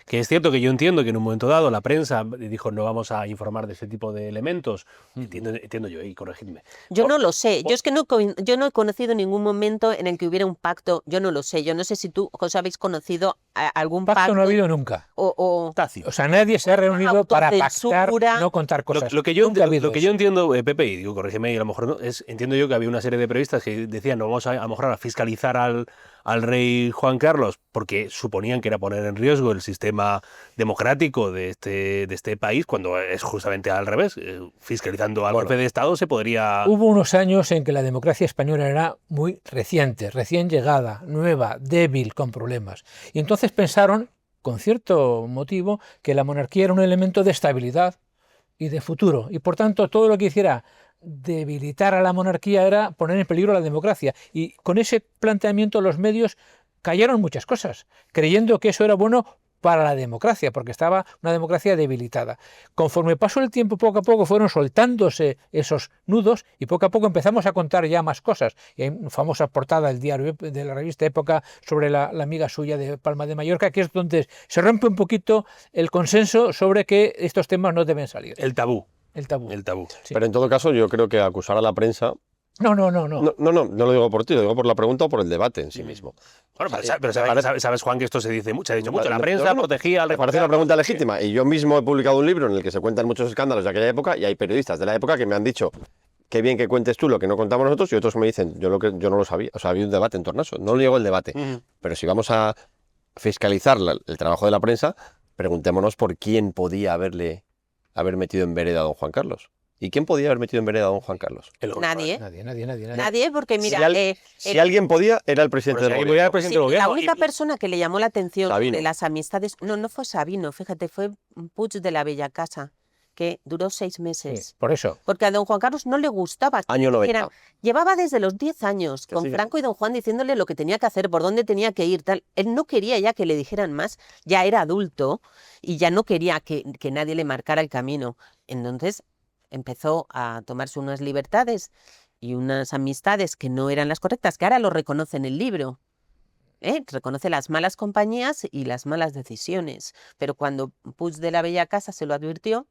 Que es cierto que yo entiendo que en un momento dado la prensa dijo no vamos a informar de ese tipo de elementos. Entiendo yo, y corregidme. Yo no lo sé. Yo es que yo no he conocido ningún momento en el que hubiera un pacto. Yo no lo sé. Yo no sé si tú, José, habéis conocido algún pacto. No ha habido nunca. O sea, nadie se ha reunido para pactar, no contar cosas. Lo que yo entiendo, Pepe, y digo, corrígeme, y a lo mejor no, entiendo yo que había una serie de periodistas que decían no vamos a lo mejor a fiscalizar al rey Juan Carlos porque suponían que era poner en riesgo el sistema democrático de este país, cuando es justamente al revés. Fiscalizando al golpe de Estado se podría... Hubo unos años en que la democracia española era muy reciente, recién llegada, nueva, débil, con problemas. Y entonces pensaron, con cierto motivo, que la monarquía era un elemento de estabilidad y de futuro. Y por tanto, todo lo que hiciera debilitar a la monarquía era poner en peligro la democracia. Y con ese planteamiento los medios callaron muchas cosas, creyendo que eso era bueno para la democracia, porque estaba una democracia debilitada. Conforme pasó el tiempo, poco a poco fueron soltándose esos nudos y poco a poco empezamos a contar ya más cosas. Y hay una famosa portada del diario de la revista Época sobre la amiga suya de Palma de Mallorca, que es donde se rompe un poquito el consenso sobre que estos temas no deben salir. El tabú. Sí. Pero en todo caso, yo creo que acusar a la prensa... No No lo digo por ti, lo digo por la pregunta o por el debate en sí mismo. Bueno, pero sabes, Juan, que esto se dice mucho, la prensa protegía al... Me parece una pregunta legítima, y yo mismo he publicado un libro en el que se cuentan muchos escándalos de aquella época, y hay periodistas de la época que me han dicho qué bien que cuentes tú lo que no contamos nosotros, y otros me dicen, yo no lo sabía. O sea, había un debate en torno a eso, no niego el debate. Pero si vamos a fiscalizar el trabajo de la prensa, preguntémonos por quién podía haber metido en vereda a don Juan Carlos. ¿Y quién podía haber metido en vereda a don Juan Carlos? Nadie, ¿eh? Nadie. Nadie, porque mira, Si alguien podía, era el presidente del gobierno. el presidente del la gobierno. única persona que le llamó la atención Sabino. de las amistades, no fue Sabino, fíjate, fue Puig de la Bellacasa, que duró 6 Sí, meses. por eso. Porque a don Juan Carlos no le gustaba. que Año 90. dijeran- Llevaba desde los 10 años Que con sí. Franco y don Juan diciéndole lo que tenía que hacer, por dónde tenía que ir, tal. Él no quería ya que le dijeran más, ya era adulto y ya no quería que nadie le marcara el camino. Entonces empezó a tomarse unas libertades y unas amistades que no eran las correctas, que ahora lo reconoce en el libro. Reconoce las malas compañías y las malas decisiones. Pero cuando Puig de la Bellacasa se lo advirtió,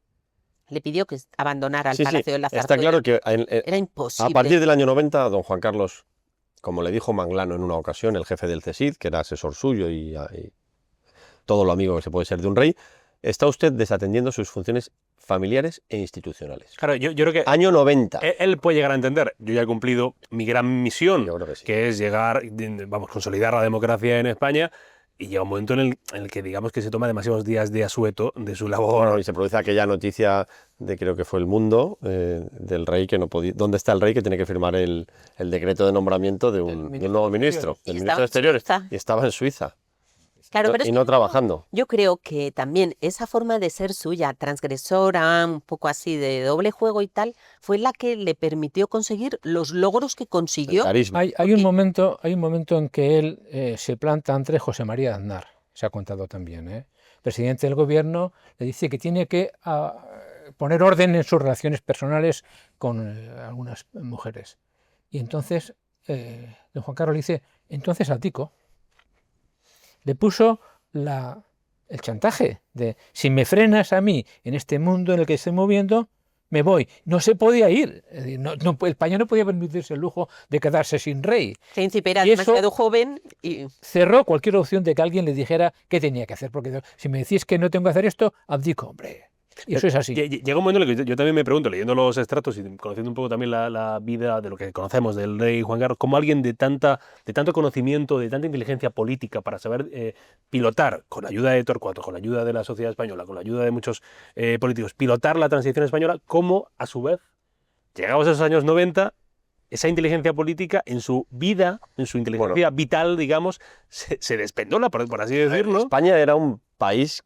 le pidió que abandonara el Sí, sí, Palacio de la está Zarzuela. claro que Era a imposible. partir del año 90, don Juan Carlos, como le dijo Manglano en una ocasión, el jefe del CSIC, que era asesor suyo y todo lo amigo que se puede ser de un rey, está usted desatendiendo sus funciones familiares e institucionales. Claro, yo creo que Año 90. él puede llegar a entender, yo ya he cumplido mi gran misión, Yo creo que sí. que es llegar, consolidar la democracia en España, y llega un momento en el que digamos que se toma demasiados días de asueto de su labor. Bueno, y se produce aquella noticia de, creo que fue El Mundo, del rey que no podía. ¿Dónde está el rey que tiene que firmar el decreto de nombramiento de un nuevo ministro? Y Del estaba ministro de en Exteriores. Suiza. Y estaba en Suiza. Claro, pero es Y que no trabajando. yo creo que también esa forma de ser suya, transgresora, un poco así de doble juego y tal, fue la que le permitió conseguir los logros que El consiguió. carisma. Hay un momento en que él se planta ante José María Aznar, se ha contado también, ¿eh? Presidente del gobierno, le dice que tiene que poner orden en sus relaciones personales con algunas mujeres. Y entonces don Juan Carlos le dice, entonces al tico. Le puso el chantaje de, si me frenas a mí en este mundo en el que estoy moviendo, me voy. No se podía ir. Es decir, España no podía permitirse el lujo de quedarse sin rey. Príncipe era Y eso- demasiado joven y Cerró cualquier opción de que alguien le dijera qué tenía que hacer. Porque si me decís que no tengo que hacer esto, abdico, hombre. Y eso es así. Llega un momento en el que yo también me pregunto, leyendo los extractos y conociendo un poco también la vida de lo que conocemos del rey Juan Carlos, cómo alguien de tanto conocimiento, de tanta inteligencia política para saber pilotar, con la ayuda de Torcuato, con la ayuda de la sociedad española, con la ayuda de muchos políticos, pilotar la transición española, cómo a su vez, llegados a esos años 90, esa inteligencia política en su vida, en su inteligencia vital, digamos, se despendola, por así decirlo. España era un país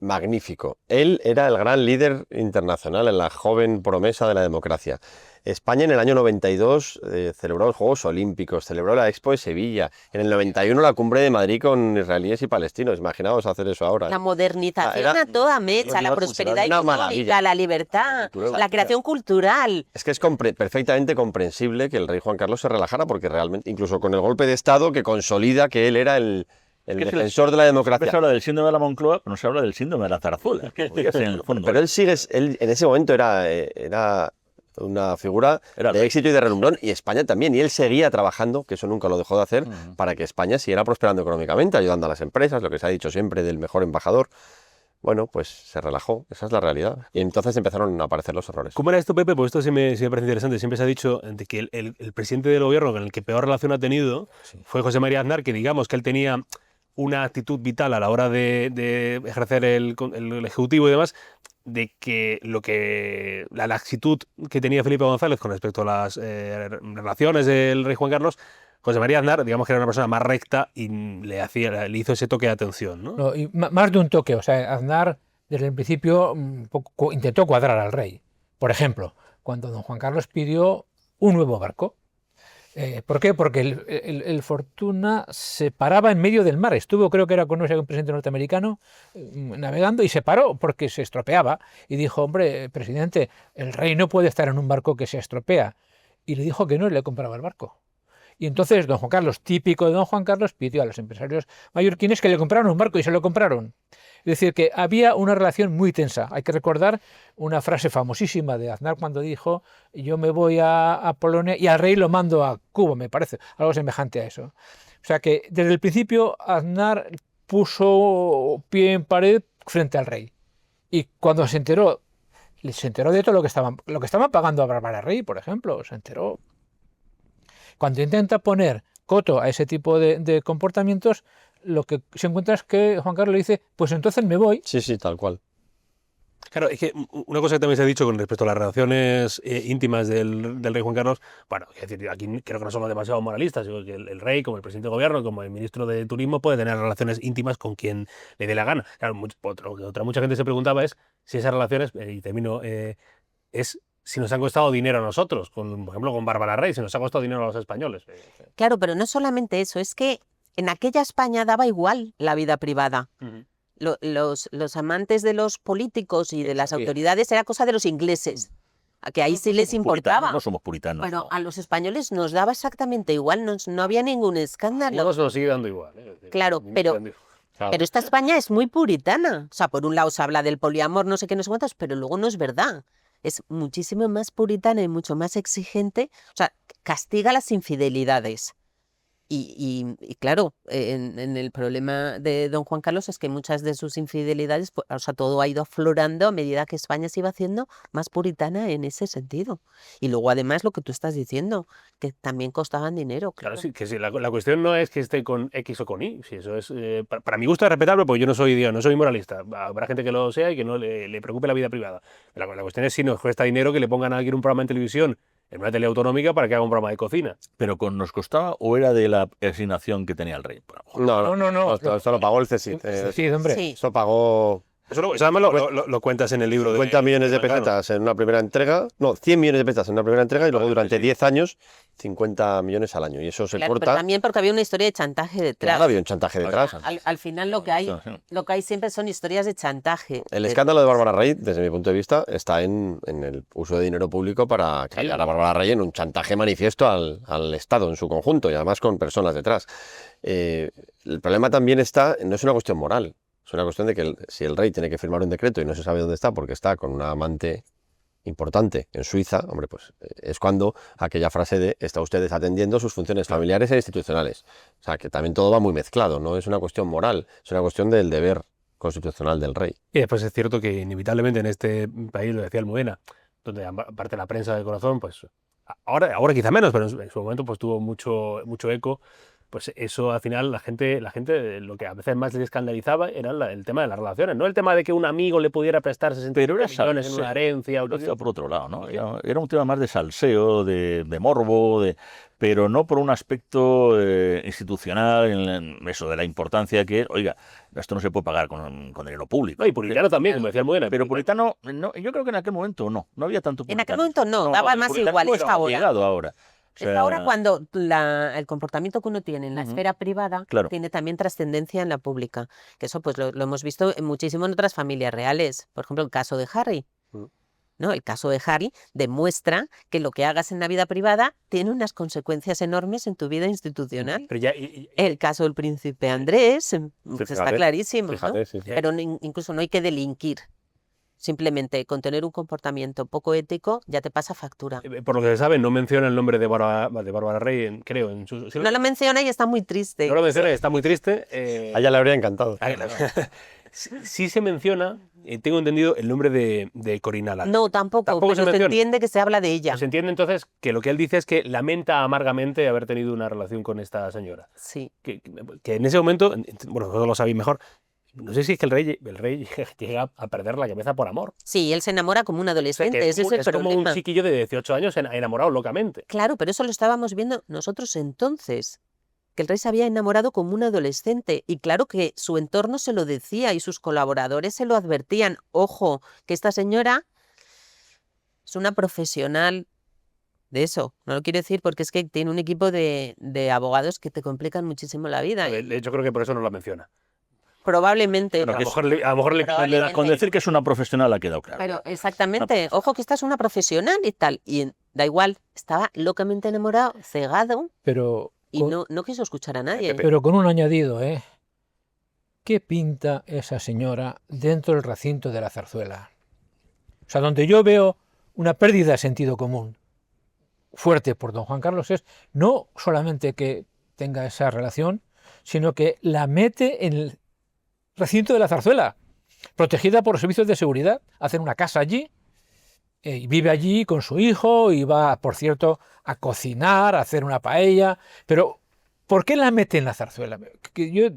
magnífico. Él era el gran líder internacional en la joven promesa de la democracia. España en el año 92 celebró los Juegos Olímpicos, celebró la Expo de Sevilla, en el 91 la Cumbre de Madrid con israelíes y palestinos. Imaginaos hacer eso ahora. la modernización Era a toda mecha, la una prosperidad maravilla. económica, la libertad, Cultural. la creación cultural. Es que es perfectamente comprensible que el rey Juan Carlos se relajara, porque realmente, incluso con el golpe de Estado que consolida que él era el que se defensor de la Siempre democracia. se habla del síndrome de la Moncloa, pero no se habla del síndrome de la zarzuela. Que es en el fondo. Pero él en ese momento era una figura Era de rey. éxito y de relumbrón, y España también. Y él seguía trabajando, que eso nunca lo dejó de hacer, para que España siguiera prosperando económicamente, ayudando a las empresas, lo que se ha dicho siempre del mejor embajador. Bueno, pues se relajó, esa es la realidad. Y entonces empezaron a aparecer los errores. ¿Cómo era esto, Pepe? Pues esto sí me parece interesante. Siempre se ha dicho de que el presidente del gobierno con el que peor relación ha tenido fue José María Aznar, que digamos que él tenía una actitud vital a la hora de ejercer el Ejecutivo y demás, de que la actitud que tenía Felipe González con respecto a las relaciones del rey Juan Carlos, José María Aznar, digamos que era una persona más recta y le hizo ese toque de atención, ¿no? No, y más de un toque. O sea, Aznar desde el principio intentó cuadrar al rey. Por ejemplo, cuando don Juan Carlos pidió un nuevo barco. ¿Por qué? Porque el Fortuna se paraba en medio del mar. Estuvo, creo que era con no sé, un presidente norteamericano, navegando y se paró porque se estropeaba. Y dijo, hombre, presidente, el rey no puede estar en un barco que se estropea. Y le dijo que no y le compraba el barco. Y entonces don Juan Carlos, típico de don Juan Carlos, pidió a los empresarios mallorquines que le compraran un barco y se lo compraron. Es decir, que había una relación muy tensa. Hay que recordar una frase famosísima de Aznar cuando dijo, yo me voy a Polonia y al rey lo mando a Cuba, me parece, algo semejante a eso. O sea que desde el principio Aznar puso pie en pared frente al rey. Y cuando se enteró de todo lo que estaban pagando a Bárbara Rey, por ejemplo, se enteró. Cuando intenta poner coto a ese tipo de comportamientos, lo que se encuentra es que Juan Carlos le dice, pues entonces me voy. Sí, tal cual. Claro, es que una cosa que también se ha dicho con respecto a las relaciones íntimas del rey Juan Carlos, bueno, es decir, aquí creo que no somos demasiado moralistas, digo que el rey, como el presidente de gobierno, como el ministro de turismo, puede tener relaciones íntimas con quien le dé la gana. Claro, mucha gente se preguntaba es si esas relaciones, y termino, es si nos han costado dinero a nosotros, por ejemplo, con Bárbara Rey, si nos ha costado dinero a los españoles. Claro, pero no solamente eso, es que en aquella España daba igual la vida privada. Ujú. Los amantes de los políticos y de las Aquí. autoridades era cosa de los ingleses, a que ahí sí les Somos puritanos, importaba. no somos puritanos. Pero no. a los españoles nos daba exactamente igual, no había ningún escándalo. Nos sigue dando igual. Claro, pero esta España es muy puritana. O sea, por un lado se habla del poliamor, no sé qué, no sé cuántos, pero luego no es verdad. Es muchísimo más puritana y mucho más exigente. O sea, castiga las infidelidades. Y claro, en el problema de don Juan Carlos es que muchas de sus infidelidades, pues, o sea, todo ha ido aflorando a medida que España se iba haciendo más puritana en ese sentido. Y luego además lo que tú estás diciendo, que también costaban dinero. Claro, Claro. sí, que sí, la cuestión no es que esté con X o con Y, si eso es, para mi gusto es respetable, porque yo no soy, no soy moralista, habrá gente que lo sea y que no le preocupe la vida privada. La cuestión es si nos cuesta dinero que le pongan a alguien un programa en televisión, en una tele autonómica, para que haga un programa de cocina. Pero ¿nos costaba o era de la asignación que tenía el rey? Bueno, No. Esto lo pagó el CSIC. Sí, hombre. Sí. Esto pagó Eso además lo cuentas en el libro. 50 millones de Claro. pesetas en una primera entrega, no, 100 millones de pesetas en una primera entrega y luego durante 10 años 50 millones al año. Y eso se Claro, pero corta. también porque había una historia de chantaje detrás. Claro, había un chantaje detrás. Al final lo que hay siempre son historias de chantaje. El escándalo de Bárbara Rey, desde mi punto de vista, está en el uso de dinero público para callar a Bárbara Rey en un chantaje manifiesto al Estado en su conjunto y además con personas detrás. El problema también está, no es una cuestión moral, es una cuestión de que si el rey tiene que firmar un decreto y no se sabe dónde está porque está con una amante importante en Suiza, hombre, pues es cuando aquella frase de está usted desatendiendo sus funciones familiares e institucionales. O sea, que también todo va muy mezclado, no es una cuestión moral, es una cuestión del deber constitucional del rey. Y después es cierto que inevitablemente en este país, lo decía Almudena, donde aparte la prensa del corazón, pues ahora quizá menos, pero en su momento pues tuvo mucho eco. Pues eso al final la gente lo que a veces más les escandalizaba era el tema de las relaciones, no el tema de que un amigo le pudiera prestar 60 millones en una herencia. Lo decía por otro lado, ¿no? Era un tema más de salseo, de morbo, pero no por un aspecto institucional, en eso de la importancia que es, oiga, esto no se puede pagar con dinero público. No, y puritano también, como decía Almudena. Pero puritano, no, yo creo que en aquel momento no había tanto puritano. En aquel momento no, daba más puritano igual, es era ahora. llegado ahora. O Es sea, ahora cuando el comportamiento que uno tiene en la esfera privada Claro. tiene también trascendencia en la pública. Que eso pues lo hemos visto muchísimo en otras familias reales. Por ejemplo, el caso de Harry. ¿No? El caso de Harry demuestra que lo que hagas en la vida privada tiene unas consecuencias enormes en tu vida institucional. Pero ya, El caso del príncipe Andrés pues está fíjate, clarísimo, ¿no? Fíjate, sí. Pero incluso no hay que delinquir. Simplemente con tener un comportamiento poco ético ya te pasa factura. por lo que se sabe, no menciona el nombre de Bárbara Rey, creo. En su, No lo menciona y está muy triste. no lo menciona y está muy triste. A ella le habría encantado. Sí se menciona, tengo entendido, el nombre de Corinala. No, tampoco, Tampoco se pero se menciona. entiende que se habla de ella. Se entiende entonces que lo que él dice es que lamenta amargamente haber tenido una relación con esta señora. Sí. Que en ese momento, bueno, vosotros lo sabéis mejor, no sé si es que el rey llega a perder la cabeza por amor. Sí, él se enamora como un O sea, adolescente, que ese es el es como un problema. chiquillo de 18 años enamorado locamente. Claro, pero eso lo estábamos viendo nosotros entonces, que el rey se había enamorado como un adolescente y claro que su entorno se lo decía y sus colaboradores se lo advertían. Ojo, que esta señora es una profesional de eso. No lo quiero decir porque es que tiene un equipo de abogados que te complican muchísimo la vida. De hecho, creo que por eso no la menciona. Probablemente. Bueno, que A lo mejor le Probablemente. con decir que es una profesional ha quedado claro. Pero exactamente, ojo que esta es una profesional y tal. Y da igual, estaba locamente enamorado, cegado Pero y no quiso escuchar a nadie. Pero con un añadido, ¿eh? ¿Qué pinta esa señora dentro del recinto de la Zarzuela? O sea, donde yo veo una pérdida de sentido común fuerte por don Juan Carlos es no solamente que tenga esa relación, sino que la mete en el recinto de la Zarzuela, protegida por los servicios de seguridad, hacen una casa allí, y vive allí con su hijo y va, por cierto, a cocinar, a hacer una paella, pero ¿por qué la mete en la Zarzuela? Yo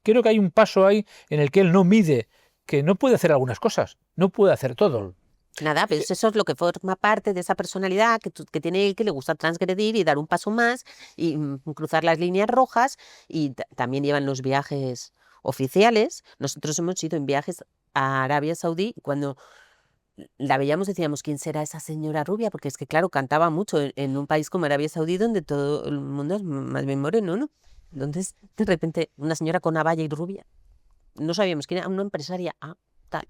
creo que hay un paso ahí en el que él no mide que no puede hacer algunas cosas, no puede hacer todo. Nada, pues eso es lo que forma parte de esa personalidad que tiene él, que le gusta transgredir y dar un paso más y cruzar las líneas rojas. Y también llevan los viajes oficiales. Nosotros hemos ido en viajes a Arabia Saudí y cuando la veíamos decíamos, ¿quién será esa señora rubia? Porque es que, claro, cantaba mucho en un país como Arabia Saudí donde todo el mundo es más bien moreno, ¿no? Entonces, de repente, una señora con navalla y rubia. No sabíamos quién era, una empresaria, tal.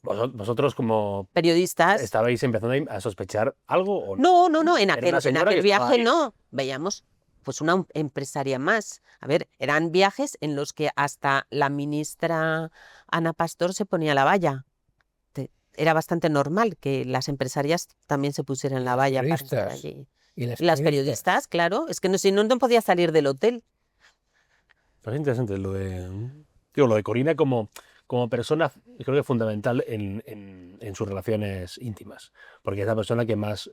¿Vosotros como Periodistas. estabais empezando a sospechar algo o no? No, en Era aquel, una en señora aquel que estaba viaje ahí. no. Veíamos pues una empresaria más. A ver, eran viajes en los que hasta la ministra Ana Pastor se ponía la valla. Era bastante normal que las empresarias también se pusieran la valla para estar Periodistas allí. y las Y las periodistas, claro. Es que no, si no, no podía salir del hotel. Pues es interesante lo de Corina como persona, creo que es fundamental en sus relaciones íntimas, porque es la persona que más,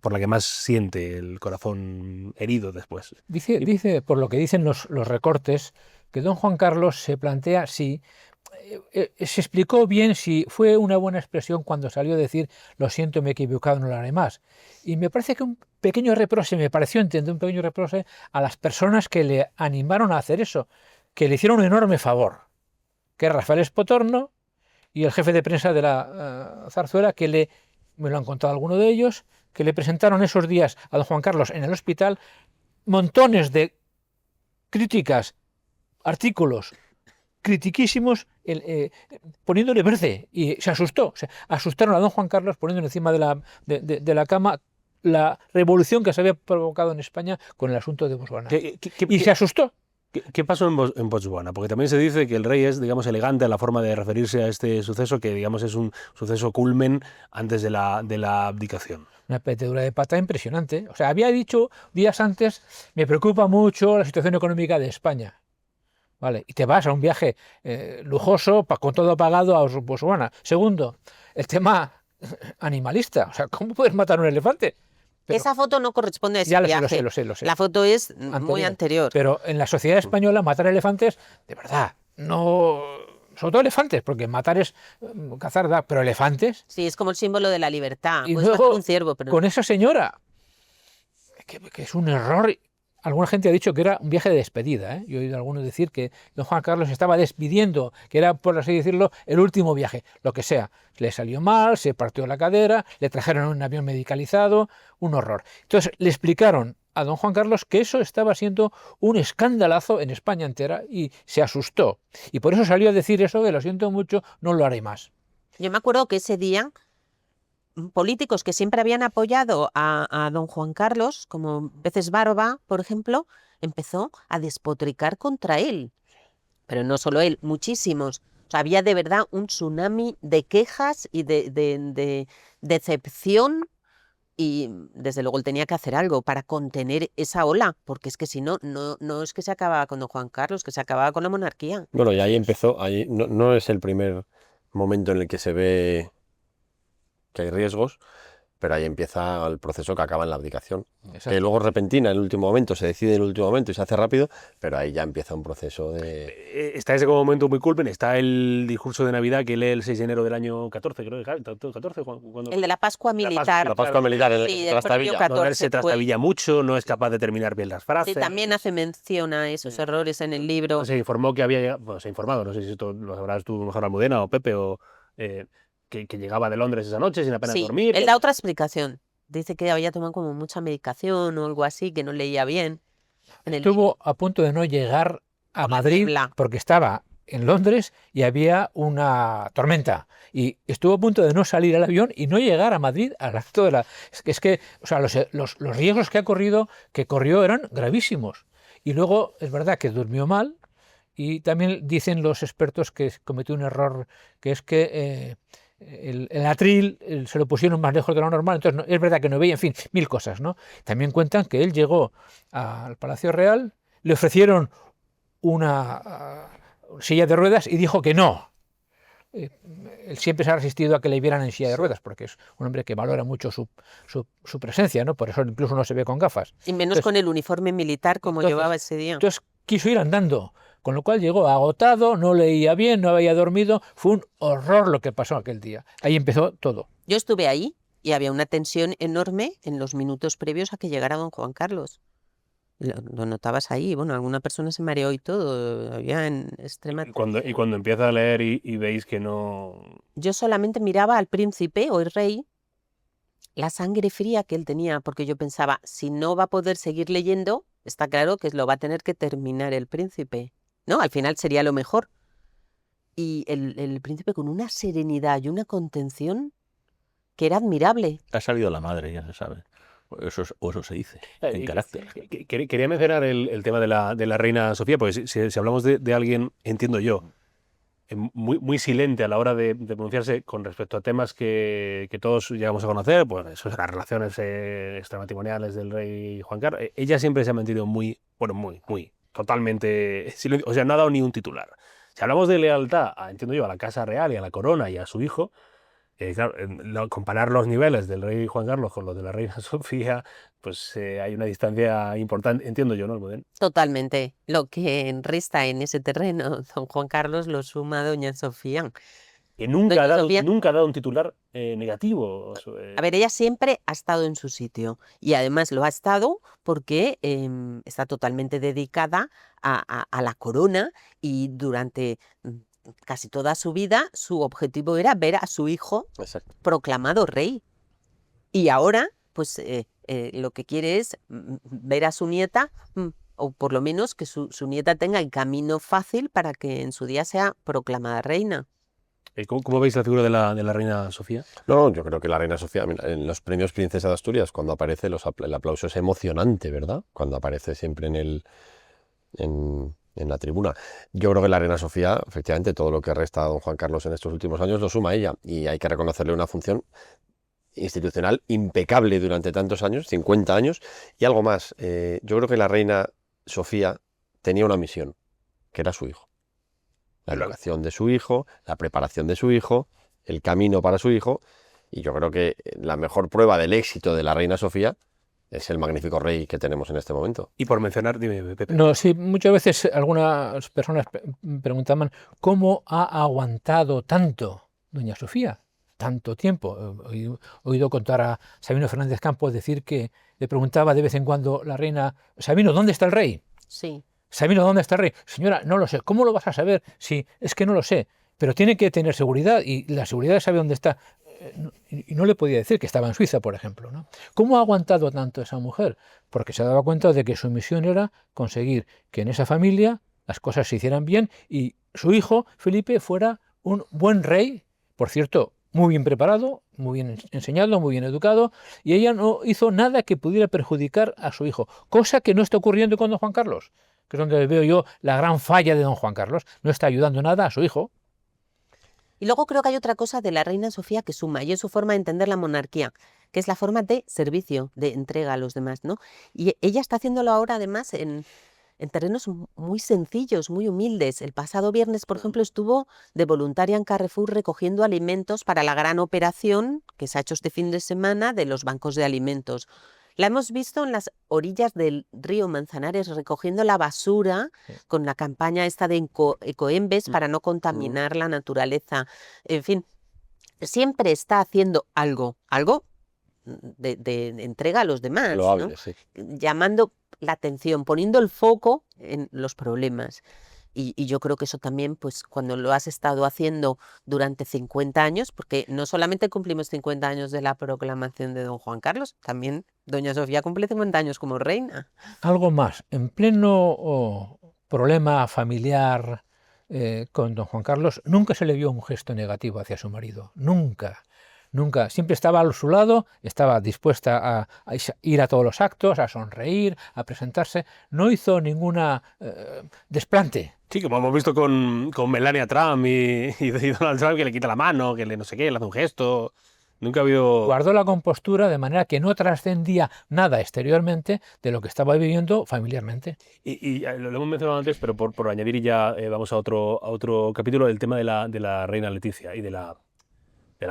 por la que más siente el corazón herido después. Dice, por lo que dicen los recortes, que don Juan Carlos se plantea si se explicó bien si fue una buena expresión cuando salió a decir lo siento, me he equivocado, no lo haré más. Y me parece que un pequeño reproche, me pareció entender un pequeño reproche a las personas que le animaron a hacer eso, que le hicieron un enorme favor, que es Rafael Espotorno y el jefe de prensa de la Zarzuela, me lo han contado algunos de ellos, que le presentaron esos días a don Juan Carlos en el hospital montones de críticas, artículos critiquísimos, poniéndole verde, y se asustó. Se asustaron a don Juan Carlos poniéndole encima de la cama la revolución que se había provocado en España con el asunto de Botswana. Y se asustó. ¿Qué pasó en Botswana? Porque también se dice que el rey es, digamos, elegante en la forma de referirse a este suceso, que, digamos, es un suceso culmen antes de la abdicación. Una metedura de pata impresionante. O sea, había dicho días antes, me preocupa mucho la situación económica de España. Vale, y te vas a un viaje lujoso, con todo pagado a Botswana. Segundo, el tema animalista. O sea, ¿cómo puedes matar a un elefante? Pero, esa foto no corresponde a ese ya viaje. Lo sé. La foto es muy anterior. Pero en la sociedad española matar elefantes, de verdad, no... Sobre todo elefantes, porque matar es cazar, pero elefantes... Sí, es como el símbolo de la libertad. Y Puedes luego, matar un ciervo, pero... con esa señora, que es un error. Alguna gente ha dicho que era un viaje de despedida, ¿eh? Yo he oído a algunos decir que don Juan Carlos estaba despidiendo, que era, por así decirlo, el último viaje, lo que sea. Le salió mal, se partió la cadera, le trajeron en un avión medicalizado, un horror. Entonces le explicaron a don Juan Carlos que eso estaba siendo un escandalazo en España entera y se asustó. Y por eso salió a decir eso de lo siento mucho, no lo haré más. Yo me acuerdo que ese día políticos que siempre habían apoyado a don Juan Carlos, como Peces Barba, por ejemplo, empezó a despotricar contra él. Pero no solo él, muchísimos. O sea, había de verdad un tsunami de quejas y de decepción, y desde luego él tenía que hacer algo para contener esa ola, porque es que si no, no es que se acababa con don Juan Carlos, que se acababa con la monarquía. Bueno, y ahí empezó, ahí no es el primer momento en el que se ve que hay riesgos, pero ahí empieza el proceso que acaba en la abdicación. Exacto. Que luego repentina en el último momento, se decide en el último momento y se hace rápido, pero ahí ya empieza un proceso de... Está ese como momento muy culmen, está el discurso de Navidad que lee el 6 de enero del año 14, creo que 14, cuando... El de la Pascua militar. La Pascua militar en Sí, el del Trastavilla. propio Donde él se 14 trastabilla mucho, no es capaz de terminar bien las frases. Sí, también hace mención a esos errores en el libro. Se informó que había llegado, bueno, se ha informado, no sé si esto lo sabrás tú mejor, Almudena o Pepe, o que llegaba de Londres esa noche sin apenas Sí, dormir. él da otra explicación. Dice que había tomado como mucha medicación o algo así, que no leía bien. En el Estuvo a punto de no llegar a Por la Madrid niebla. porque estaba en Londres y había una tormenta. Y estuvo a punto de no salir al avión y no llegar a Madrid al acto de la... Es que o sea, los riesgos que corrió eran gravísimos. Y luego es verdad que durmió mal y también dicen los expertos que cometió un error, que es que... el atril se lo pusieron más lejos de lo normal, entonces es verdad que no veía, en fin, mil cosas, ¿no? También cuentan que él llegó al Palacio Real, le ofrecieron una silla de ruedas y dijo que no. Él siempre se ha resistido a que le vieran en silla de ruedas, porque es un hombre que valora mucho su presencia, ¿no? Por eso incluso no se ve con gafas. Y menos Entonces, con el uniforme militar como llevaba ese día. Entonces quiso ir andando, Con lo cual llegó agotado, no leía bien, no había dormido. Fue un horror lo que pasó aquel día. Ahí empezó todo. Yo estuve ahí y había una tensión enorme en los minutos previos a que llegara don Juan Carlos. Lo notabas ahí. Bueno, alguna persona se mareó y todo. Había en extrema... Y cuando empieza a leer y veis que no... Yo solamente miraba al príncipe o el rey, la sangre fría que él tenía, porque yo pensaba, si no va a poder seguir leyendo, está claro que lo va a tener que terminar el príncipe, ¿no? Al final sería lo mejor. Y el príncipe con una serenidad y una contención que era admirable. Ha salido la madre, ya se sabe. Eso se dice, en carácter. Quería mencionar el tema de la reina Sofía, porque si hablamos de alguien, entiendo yo, muy silente a la hora de pronunciarse con respecto a temas que todos llegamos a conocer, pues eso, las relaciones extramatrimoniales del rey Juan Carlos. Ella siempre se ha mantenido muy, totalmente silencio, o sea, no ha dado ni un titular. Si hablamos de lealtad, entiendo yo, a la Casa Real y a la corona y a su hijo, claro, comparar los niveles del rey Juan Carlos con los de la reina Sofía, pues hay una distancia importante, entiendo yo, ¿no, Almudena? Totalmente. Lo que resta en ese terreno, don Juan Carlos, lo suma doña Sofía. Que nunca Doña ha dado, Sofía- nunca ha dado un titular negativo. A ver, ella siempre ha estado en su sitio y además lo ha estado porque está totalmente dedicada a la corona y durante casi toda su vida su objetivo era ver a su hijo Exacto. proclamado rey. Y ahora, pues lo que quiere es ver a su nieta, o por lo menos que su nieta tenga el camino fácil para que en su día sea proclamada reina. ¿Cómo veis la figura de la reina Sofía? No, yo creo que la reina Sofía, mira, en los premios Princesa de Asturias, cuando aparece, el aplauso es emocionante, ¿verdad? Cuando aparece siempre en la tribuna. Yo creo que la reina Sofía, efectivamente, todo lo que resta a don Juan Carlos en estos últimos años lo suma ella, y hay que reconocerle una función institucional impecable durante tantos años, 50 años, y algo más. Yo creo que la reina Sofía tenía una misión, que era su hijo. La educación de su hijo, la preparación de su hijo, el camino para su hijo, y yo creo que la mejor prueba del éxito de la reina Sofía es el magnífico rey que tenemos en este momento. Y por mencionar, dime, Pepe. No, sí, muchas veces algunas personas preguntaban cómo ha aguantado tanto doña Sofía, tanto tiempo. He oído contar a Sabino Fernández Campos decir que le preguntaba de vez en cuando la reina, Sabino, ¿dónde está el rey? Sí. Sabino, ¿dónde está el rey? Señora, no lo sé. ¿Cómo lo vas a saber? Sí, es que no lo sé. Pero tiene que tener seguridad y la seguridad de saber dónde está. Y no le podía decir que estaba en Suiza, por ejemplo, ¿no? ¿Cómo ha aguantado tanto esa mujer? Porque se daba cuenta de que su misión era conseguir que en esa familia las cosas se hicieran bien y su hijo, Felipe, fuera un buen rey, por cierto, muy bien preparado, muy bien enseñado, muy bien educado, y ella no hizo nada que pudiera perjudicar a su hijo, cosa que no está ocurriendo con don Juan Carlos, que es donde veo yo la gran falla de don Juan Carlos. No está ayudando nada a su hijo. Y luego creo que hay otra cosa de la reina Sofía que suma, y es su forma de entender la monarquía, que es la forma de servicio, de entrega a los demás, ¿no? Y ella está haciéndolo ahora además en terrenos muy sencillos, muy humildes. El pasado viernes, por ejemplo, estuvo de voluntaria en Carrefour recogiendo alimentos para la gran operación que se ha hecho este fin de semana de los bancos de alimentos. La hemos visto en las orillas del río Manzanares recogiendo la basura con la campaña esta de Ecoembes para no contaminar la naturaleza. En fin, siempre está haciendo algo de entrega a los demás, ¿no? Loable, sí. Llamando la atención, poniendo el foco en los problemas. Y yo creo que eso también, pues cuando lo has estado haciendo durante 50 años, porque no solamente cumplimos 50 años de la proclamación de don Juan Carlos, también doña Sofía cumple 50 años como reina. Algo más, en pleno problema familiar con don Juan Carlos, nunca se le vio un gesto negativo hacia su marido, nunca. Nunca, siempre estaba a su lado, estaba dispuesta a ir a todos los actos, a sonreír, a presentarse, no hizo ninguna desplante. Sí, como hemos visto con Melania Trump y Donald Trump, que le quita la mano, que le no sé qué, le hace un gesto. Nunca ha habido... Guardó la compostura de manera que no trascendía nada exteriormente de lo que estaba viviendo familiarmente. Y lo hemos mencionado antes, pero por añadir y ya vamos a otro capítulo, el tema de la reina Leticia y de la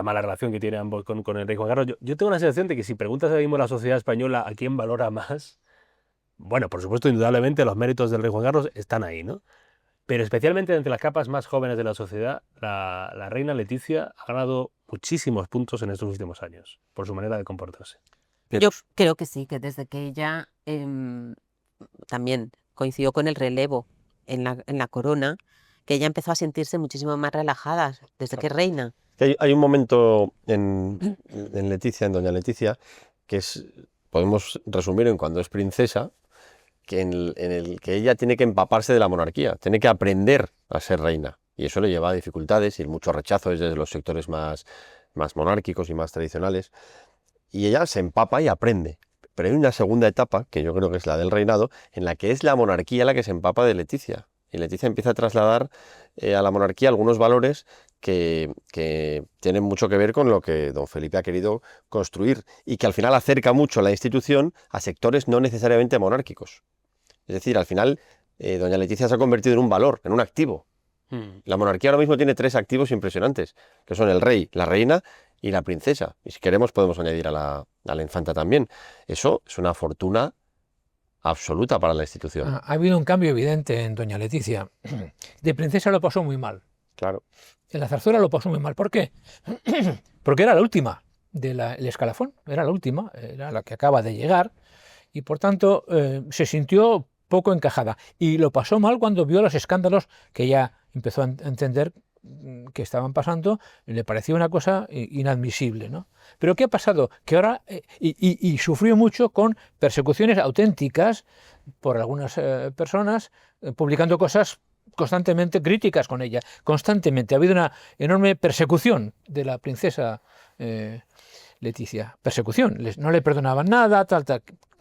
mala relación que tienen ambos con el rey Juan Carlos. Yo tengo la sensación de que si preguntas ahora mismo a la sociedad española a quién valora más, bueno, por supuesto, indudablemente los méritos del rey Juan Carlos están ahí, ¿no? pero especialmente entre las capas más jóvenes de la sociedad, la reina Leticia ha ganado muchísimos puntos en estos últimos años por su manera de comportarse. Yo creo que sí, que desde que ella también coincidió con el relevo en la corona, que ella empezó a sentirse muchísimo más relajada desde que es reina. Hay un momento en Leticia, en Doña Leticia, que podemos resumir en cuando es princesa, que en el que ella tiene que empaparse de la monarquía, tiene que aprender a ser reina. Y eso le lleva a dificultades y mucho rechazo desde los sectores más monárquicos y más tradicionales. Y ella se empapa y aprende. Pero hay una segunda etapa, que yo creo que es la del reinado, en la que es la monarquía la que se empapa de Leticia. Y Leticia empieza a trasladar a la monarquía algunos valores que tienen mucho que ver con lo que don Felipe ha querido construir y que al final acerca mucho la institución a sectores no necesariamente monárquicos. Es decir, al final doña Leticia se ha convertido en un valor, en un activo. La monarquía ahora mismo tiene 3 activos impresionantes, que son el rey, la reina y la princesa. Y si queremos podemos añadir a la infanta también. Eso es una fortuna absoluta para la institución. Ha habido un cambio evidente en doña Leticia. De princesa lo pasó muy mal. Claro. En la zarzuela lo pasó muy mal. ¿Por qué? Porque era la última del escalafón, era la última, era la que acaba de llegar y por tanto se sintió poco encajada y lo pasó mal cuando vio los escándalos que ella empezó a entender que estaban pasando, le pareció una cosa inadmisible, ¿no? Pero ¿qué ha pasado? Que ahora, y sufrió mucho con persecuciones auténticas por algunas personas, publicando cosas constantemente críticas con ella, constantemente. Ha habido una enorme persecución de la princesa Leticia. Persecución, no le perdonaban nada, tal.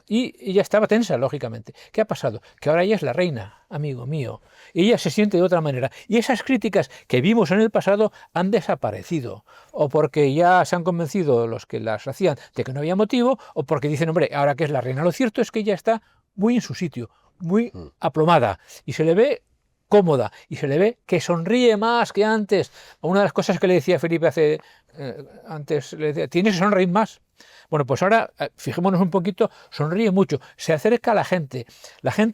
Y ella estaba tensa, lógicamente. ¿Qué ha pasado? Que ahora ella es la reina, amigo mío. Y ella se siente de otra manera. Y esas críticas que vimos en el pasado han desaparecido. O porque ya se han convencido los que las hacían de que no había motivo, o porque dicen, hombre, ahora que es la reina. Lo cierto es que ella está muy en su sitio, muy aplomada. Y se le ve cómoda. Y se le ve que sonríe más que antes. Una de las cosas que le decía Felipe antes, le decía, tienes que sonreír más. Bueno, pues ahora, fijémonos un poquito, sonríe mucho, se acerca a la gente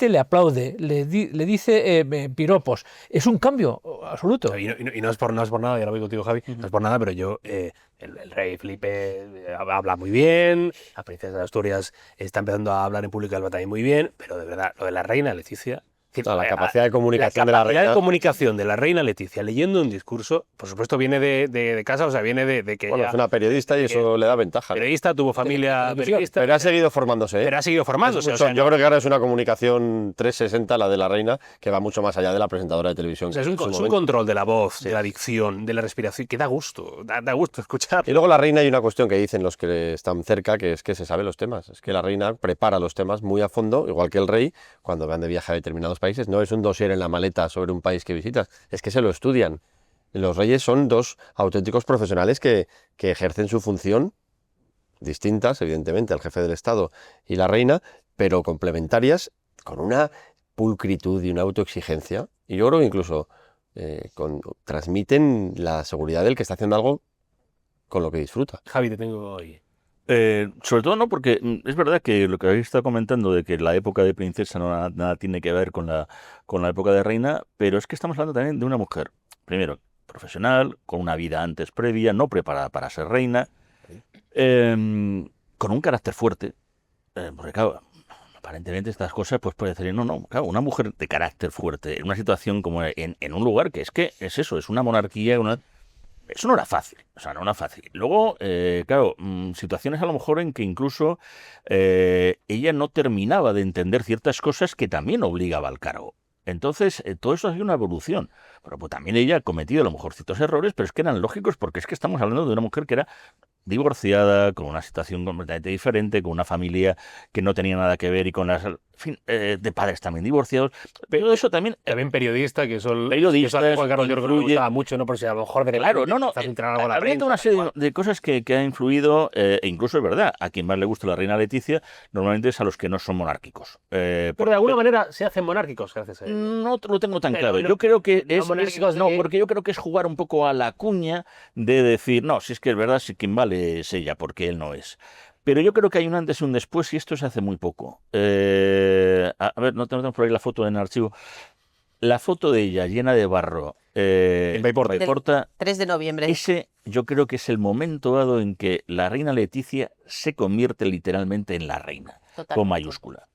le aplaude, le dice piropos. Es un cambio absoluto. Y no es por nada, ya lo digo contigo, Javi, no es por nada, pero yo, el rey Felipe habla muy bien, la princesa de Asturias está empezando a hablar en público y habla también muy bien, pero de verdad, lo de la reina Leticia... La capacidad de comunicación de la reina. La capacidad de comunicación de la reina Leticia leyendo un discurso, por supuesto, viene de casa, o sea, viene de que bueno, ella... es una periodista y eso le da ventaja. Periodista, tuvo familia periodista. Pero ha seguido formándose, ¿eh? Pero ha seguido formándose. Yo creo que ahora es una comunicación 360 la de la reina, que va mucho más allá de la presentadora de televisión. O sea, es un control de la voz, de la dicción, de la respiración, que da gusto escuchar. Y luego la reina hay una cuestión que dicen los que están cerca, que es que se sabe los temas. Es que la reina prepara los temas muy a fondo, igual que el rey, cuando van de viaje a determinados países. No es un dossier en la maleta sobre un país que visitas, es que se lo estudian. Los reyes son 2 auténticos profesionales que ejercen su función, distintas, evidentemente, al jefe del Estado y la reina, pero complementarias, con una pulcritud y una autoexigencia. Y yo creo que incluso transmiten la seguridad del que está haciendo algo con lo que disfruta. Javi, te tengo hoy. Sobre todo no, porque es verdad que lo que habéis estado comentando de que la época de princesa nada tiene que ver con la época de reina, pero es que estamos hablando también de una mujer, primero, profesional, con una vida antes previa, no preparada para ser reina, con un carácter fuerte, porque claro, aparentemente estas cosas pues puede decir, no, claro, una mujer de carácter fuerte, en una situación como en un lugar que es eso, es una monarquía, eso no era fácil, Luego, claro, situaciones a lo mejor en que incluso ella no terminaba de entender ciertas cosas que también obligaba al cargo. Entonces, todo eso ha sido una evolución. Pero pues, también ella ha cometido a lo mejor ciertos errores, pero es que eran lógicos porque es que estamos hablando de una mujer que era divorciada, con una situación completamente diferente, con una familia que no tenía nada que ver y con las... En fin, de padres también divorciados, pero eso también... También periodista, que son... Periodistas, Juan Carlos, yo creo que le gustaba mucho, ¿no? Por si a lo mejor de claro, había toda una serie de cosas que ha influido, e incluso es verdad, a quien más le gusta la reina Leticia, normalmente es a los que no son monárquicos. Pero de alguna manera se hacen monárquicos gracias a ella. No lo tengo tan claro. Yo creo que porque yo creo que es jugar un poco a la cuña de decir, no, si es que es verdad, si quien vale es ella, porque él no es. Pero yo creo que hay un antes y un después y esto se hace muy poco. A ver, no tenemos por ahí la foto en el archivo. la foto de ella llena de barro en Paiporta. Paiporta, 3 de noviembre. ese yo creo que es el momento dado en que la reina Leticia se convierte literalmente en la reina, con Totalmente. mayúscula.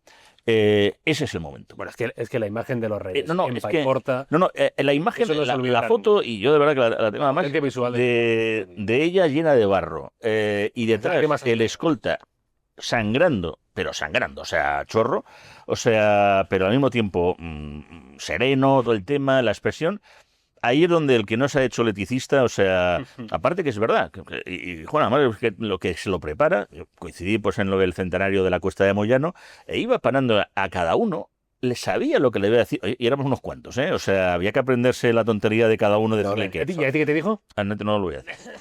Ese es el momento. Bueno, es que la imagen de los reyes no, en es que- Paiporta, la imagen, Eso no se la olvidarán. foto, y yo de verdad que la tengo además, potencia visual de ella llena de barro y detrás lágrimas el escolta sangrando, pero sangrando, o sea, chorro, o sea, pero al mismo tiempo sereno, todo el tema, la expresión. Ahí es donde el que no se ha hecho leticista, o sea, aparte que es verdad, y Juan, además es que lo que se lo prepara, yo coincidí pues en lo del centenario de la Cuesta de Moyano, e iba parando a cada uno, le sabía lo que le iba a decir, y éramos unos cuantos, ¿eh? O sea, había que aprenderse la tontería de cada uno de decirle que... ¿Y a ti qué te dijo? No lo voy a decir.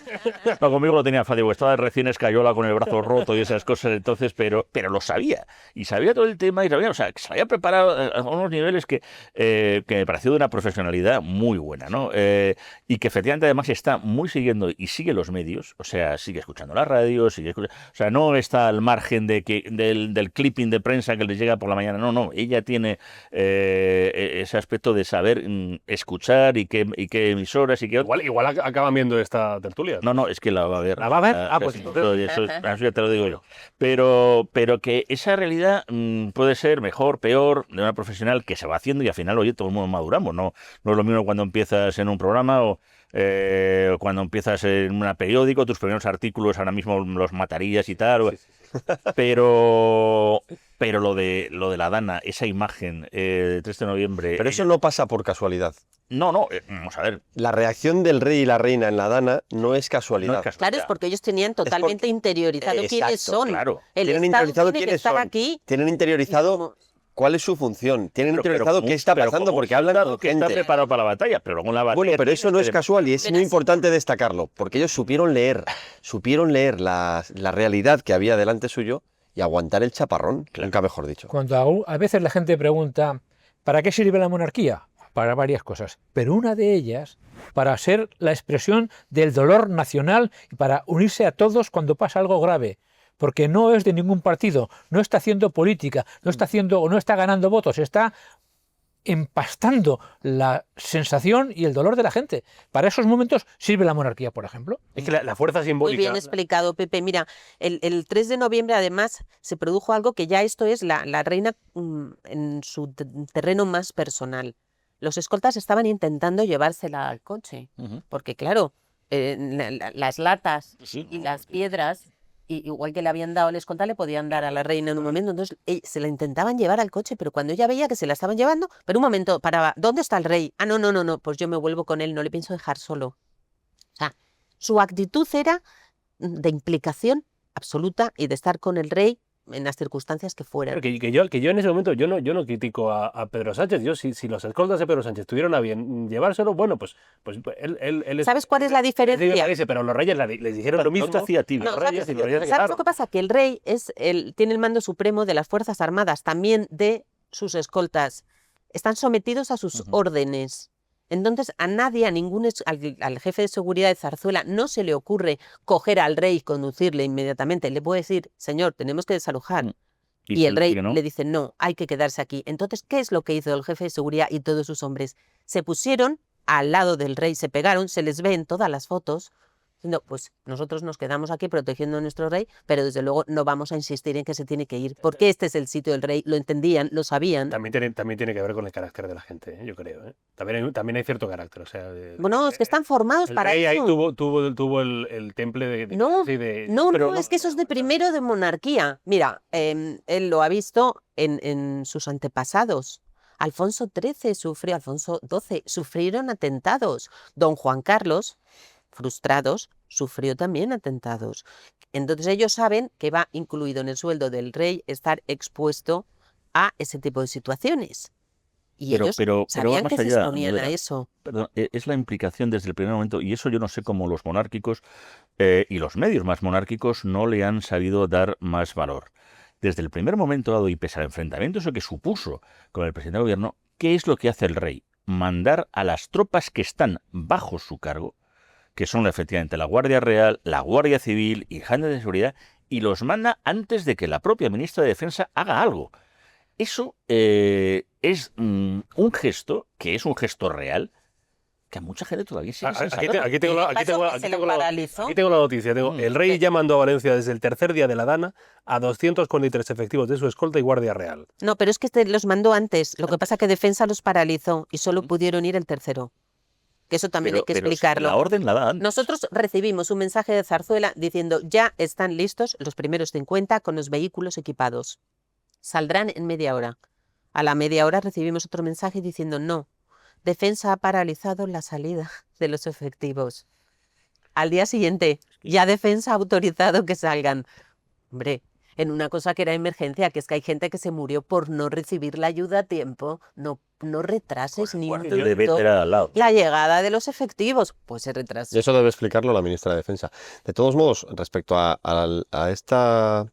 No, conmigo lo tenía fácil, porque estaba recién escayola con el brazo roto y esas cosas, entonces, pero lo sabía. Y sabía todo el tema y sabía, o sea, que se había preparado a unos niveles que me pareció de una profesionalidad muy buena, ¿no? Y que efectivamente además está muy siguiendo y sigue los medios, o sea, sigue escuchando la radio, o sea, no está al margen del clipping de prensa que les llega por la mañana, no, ella tiene ese aspecto de saber escuchar y qué emisoras y qué... Igual acaban viendo esta tertulia. No, es que la va a ver. ¿La va a ver? Pues Pues eso ya te lo digo yo. Pero que esa realidad puede ser mejor, peor, de una profesional que se va haciendo y al final, oye, todo el mundo maduramos. No es lo mismo cuando empiezas en un programa o cuando empiezas en un periódico, tus primeros artículos ahora mismo los matarías y tal. Pero lo de la Dana, esa imagen de 3 de noviembre... Pero eso no pasa por casualidad. No, vamos a ver. La reacción del rey y la reina en la Dana no es casualidad. No es casualidad. Claro, es porque ellos tenían totalmente interiorizado quiénes Exacto, son. claro. El Tienen Estado interiorizado tiene que quiénes estar son. aquí. Tienen y interiorizado como- cuál es su función. Tienen Pero interiorizado como qué está pero pasando como porque un hablan soldado con que está gente. preparado para la batalla, pero luego en la batalla... Bueno, pero eso no es casual y es Pero muy sí. importante destacarlo, porque ellos supieron leer la realidad que había delante suyo y aguantar el chaparrón, nunca mejor dicho. Cuando a veces la gente pregunta, ¿para qué sirve la monarquía? Para varias cosas, pero una de ellas para ser la expresión del dolor nacional y para unirse a todos cuando pasa algo grave, porque no es de ningún partido, no está haciendo política, no está ganando votos, está empastando la sensación y el dolor de la gente. Para esos momentos sirve la monarquía, por ejemplo. Es que la fuerza Muy simbólica... bien explicado, Pepe. Mira, el 3 de noviembre además se produjo algo que ya esto es la reina en su terreno más personal. Los escoltas estaban intentando llevársela al coche, Ujú. porque claro, las latas Sí, y las piedras, igual que le habían dado al escolta, le podían dar a la reina en un momento. Entonces se la intentaban llevar al coche, pero cuando ella veía que se la estaban llevando, pero un momento, paraba, ¿dónde está el rey? Ah, no, pues yo me vuelvo con él, no le pienso dejar solo. O sea, su actitud era de implicación absoluta y de estar con el rey en las circunstancias que fueran. Claro, que yo en ese momento yo no critico a Pedro Sánchez. Yo si los escoltas de Pedro Sánchez tuvieron a bien llevárselo, bueno, pues él es... ¿Sabes cuál es la diferencia? Pero los reyes les dijeron lo mismo. No te hacía tibio. No, Los reyes y los reyes se ¿sabes lo quedaron. que pasa? Que el rey tiene el mando supremo de las Fuerzas Armadas, también de sus escoltas. Están sometidos a sus órdenes. Entonces, a nadie, al jefe de seguridad de Zarzuela, no se le ocurre coger al rey y conducirle inmediatamente. Le puede decir, señor, tenemos que desalojar. Y el rey le dice, no, hay que quedarse aquí. Entonces, ¿qué es lo que hizo el jefe de seguridad y todos sus hombres? Se pusieron al lado del rey, se pegaron, se les ve en todas las fotos, diciendo, pues nosotros nos quedamos aquí protegiendo a nuestro rey, pero desde luego no vamos a insistir en que se tiene que ir, porque este es el sitio del rey, lo entendían, lo sabían. También tiene que ver con el carácter de la gente, yo creo. También hay cierto carácter. O sea, Bueno, es que están formados el para rey ahí eso. tuvo el temple de... No, sí, de- No, pero es que eso es de primero de monarquía. Mira, él lo ha visto en sus antepasados. Alfonso XII sufrieron atentados. Don Juan Carlos, frustrados, sufrió también atentados. Entonces ellos saben que va incluido en el sueldo del rey estar expuesto a ese tipo de situaciones. Y ellos sabían más que se allá, exponían a Almudena, eso. perdón, es la implicación desde el primer momento, y eso yo no sé cómo los monárquicos y los medios más monárquicos no le han sabido dar más valor. Desde el primer momento dado, y pese al enfrentamiento eso que supuso con el presidente del gobierno, ¿qué es lo que hace el rey? Mandar a las tropas que están bajo su cargo, que son efectivamente la Guardia Real, la Guardia Civil y Jandes de Seguridad, y los manda antes de que la propia ministra de Defensa haga algo. eso es un gesto que es un gesto real que a mucha gente todavía sigue sin saber. Aquí tengo la paralizó. aquí tengo la noticia. El rey ya mandó a Valencia desde el tercer día de la Dana a 243 efectivos de su escolta y guardia real. No, pero es que los mandó antes. Lo que pasa es que Defensa los paralizó y solo pudieron ir el tercero. Que eso también hay que explicarlo. La orden la dan. Nosotros recibimos un mensaje de Zarzuela diciendo ya están listos los primeros 50 con los vehículos equipados. Saldrán en media hora. A la media hora recibimos otro mensaje diciendo no. Defensa ha paralizado la salida de los efectivos. Al día siguiente, ya Defensa ha autorizado que salgan. Hombre, en una cosa que era emergencia, que es que hay gente que se murió por no recibir la ayuda a tiempo. No retrases ni un De minuto Vetera al lado. la llegada de los efectivos. Pues se retrasa. Y eso debe explicarlo la ministra de Defensa. De todos modos, respecto a esta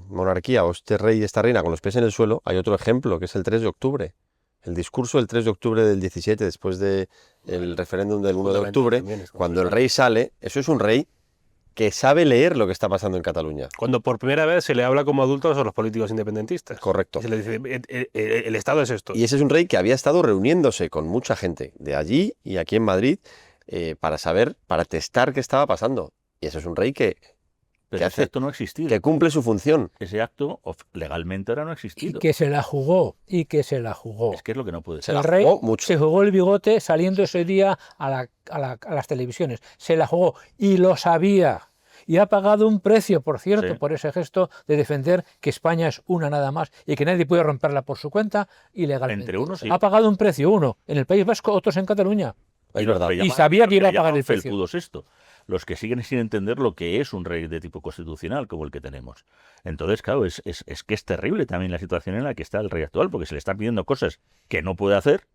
monarquía o este rey y esta reina con los pies en el suelo, hay otro ejemplo, que es el 3 de octubre. El discurso del 3 de octubre del 17, después del referéndum del 1 de octubre, cuando el rey sale, eso es un rey que sabe leer lo que está pasando en Cataluña. Cuando por primera vez se le habla como adultos a los políticos independentistas. Correcto. Y se le dice, el Estado es esto. Y ese es un rey que había estado reuniéndose con mucha gente de allí y aquí en Madrid para testar qué estaba pasando. Y ese es un rey que Pero ese acto no ha existido. que cumple su función. Ese acto legalmente ahora no ha existido. Y que se la jugó, Es que es lo que no puede ser. El rey jugó mucho. se jugó el bigote saliendo ese día a las televisiones. Se la jugó y lo sabía. Y ha pagado un precio, por cierto, Sí. por ese gesto de defender que España es una nada más y que nadie puede romperla por su cuenta ilegalmente. Entre unos sí. Ha pagado un precio, uno en el País Vasco, otros en Cataluña. Es verdad. Y sabía que iba a pagar el precio. Felpudo VI. Los que siguen sin entender lo que es un rey de tipo constitucional como el que tenemos. Entonces, claro, es que es terrible también la situación en la que está el rey actual, porque se le están pidiendo cosas que no puede hacer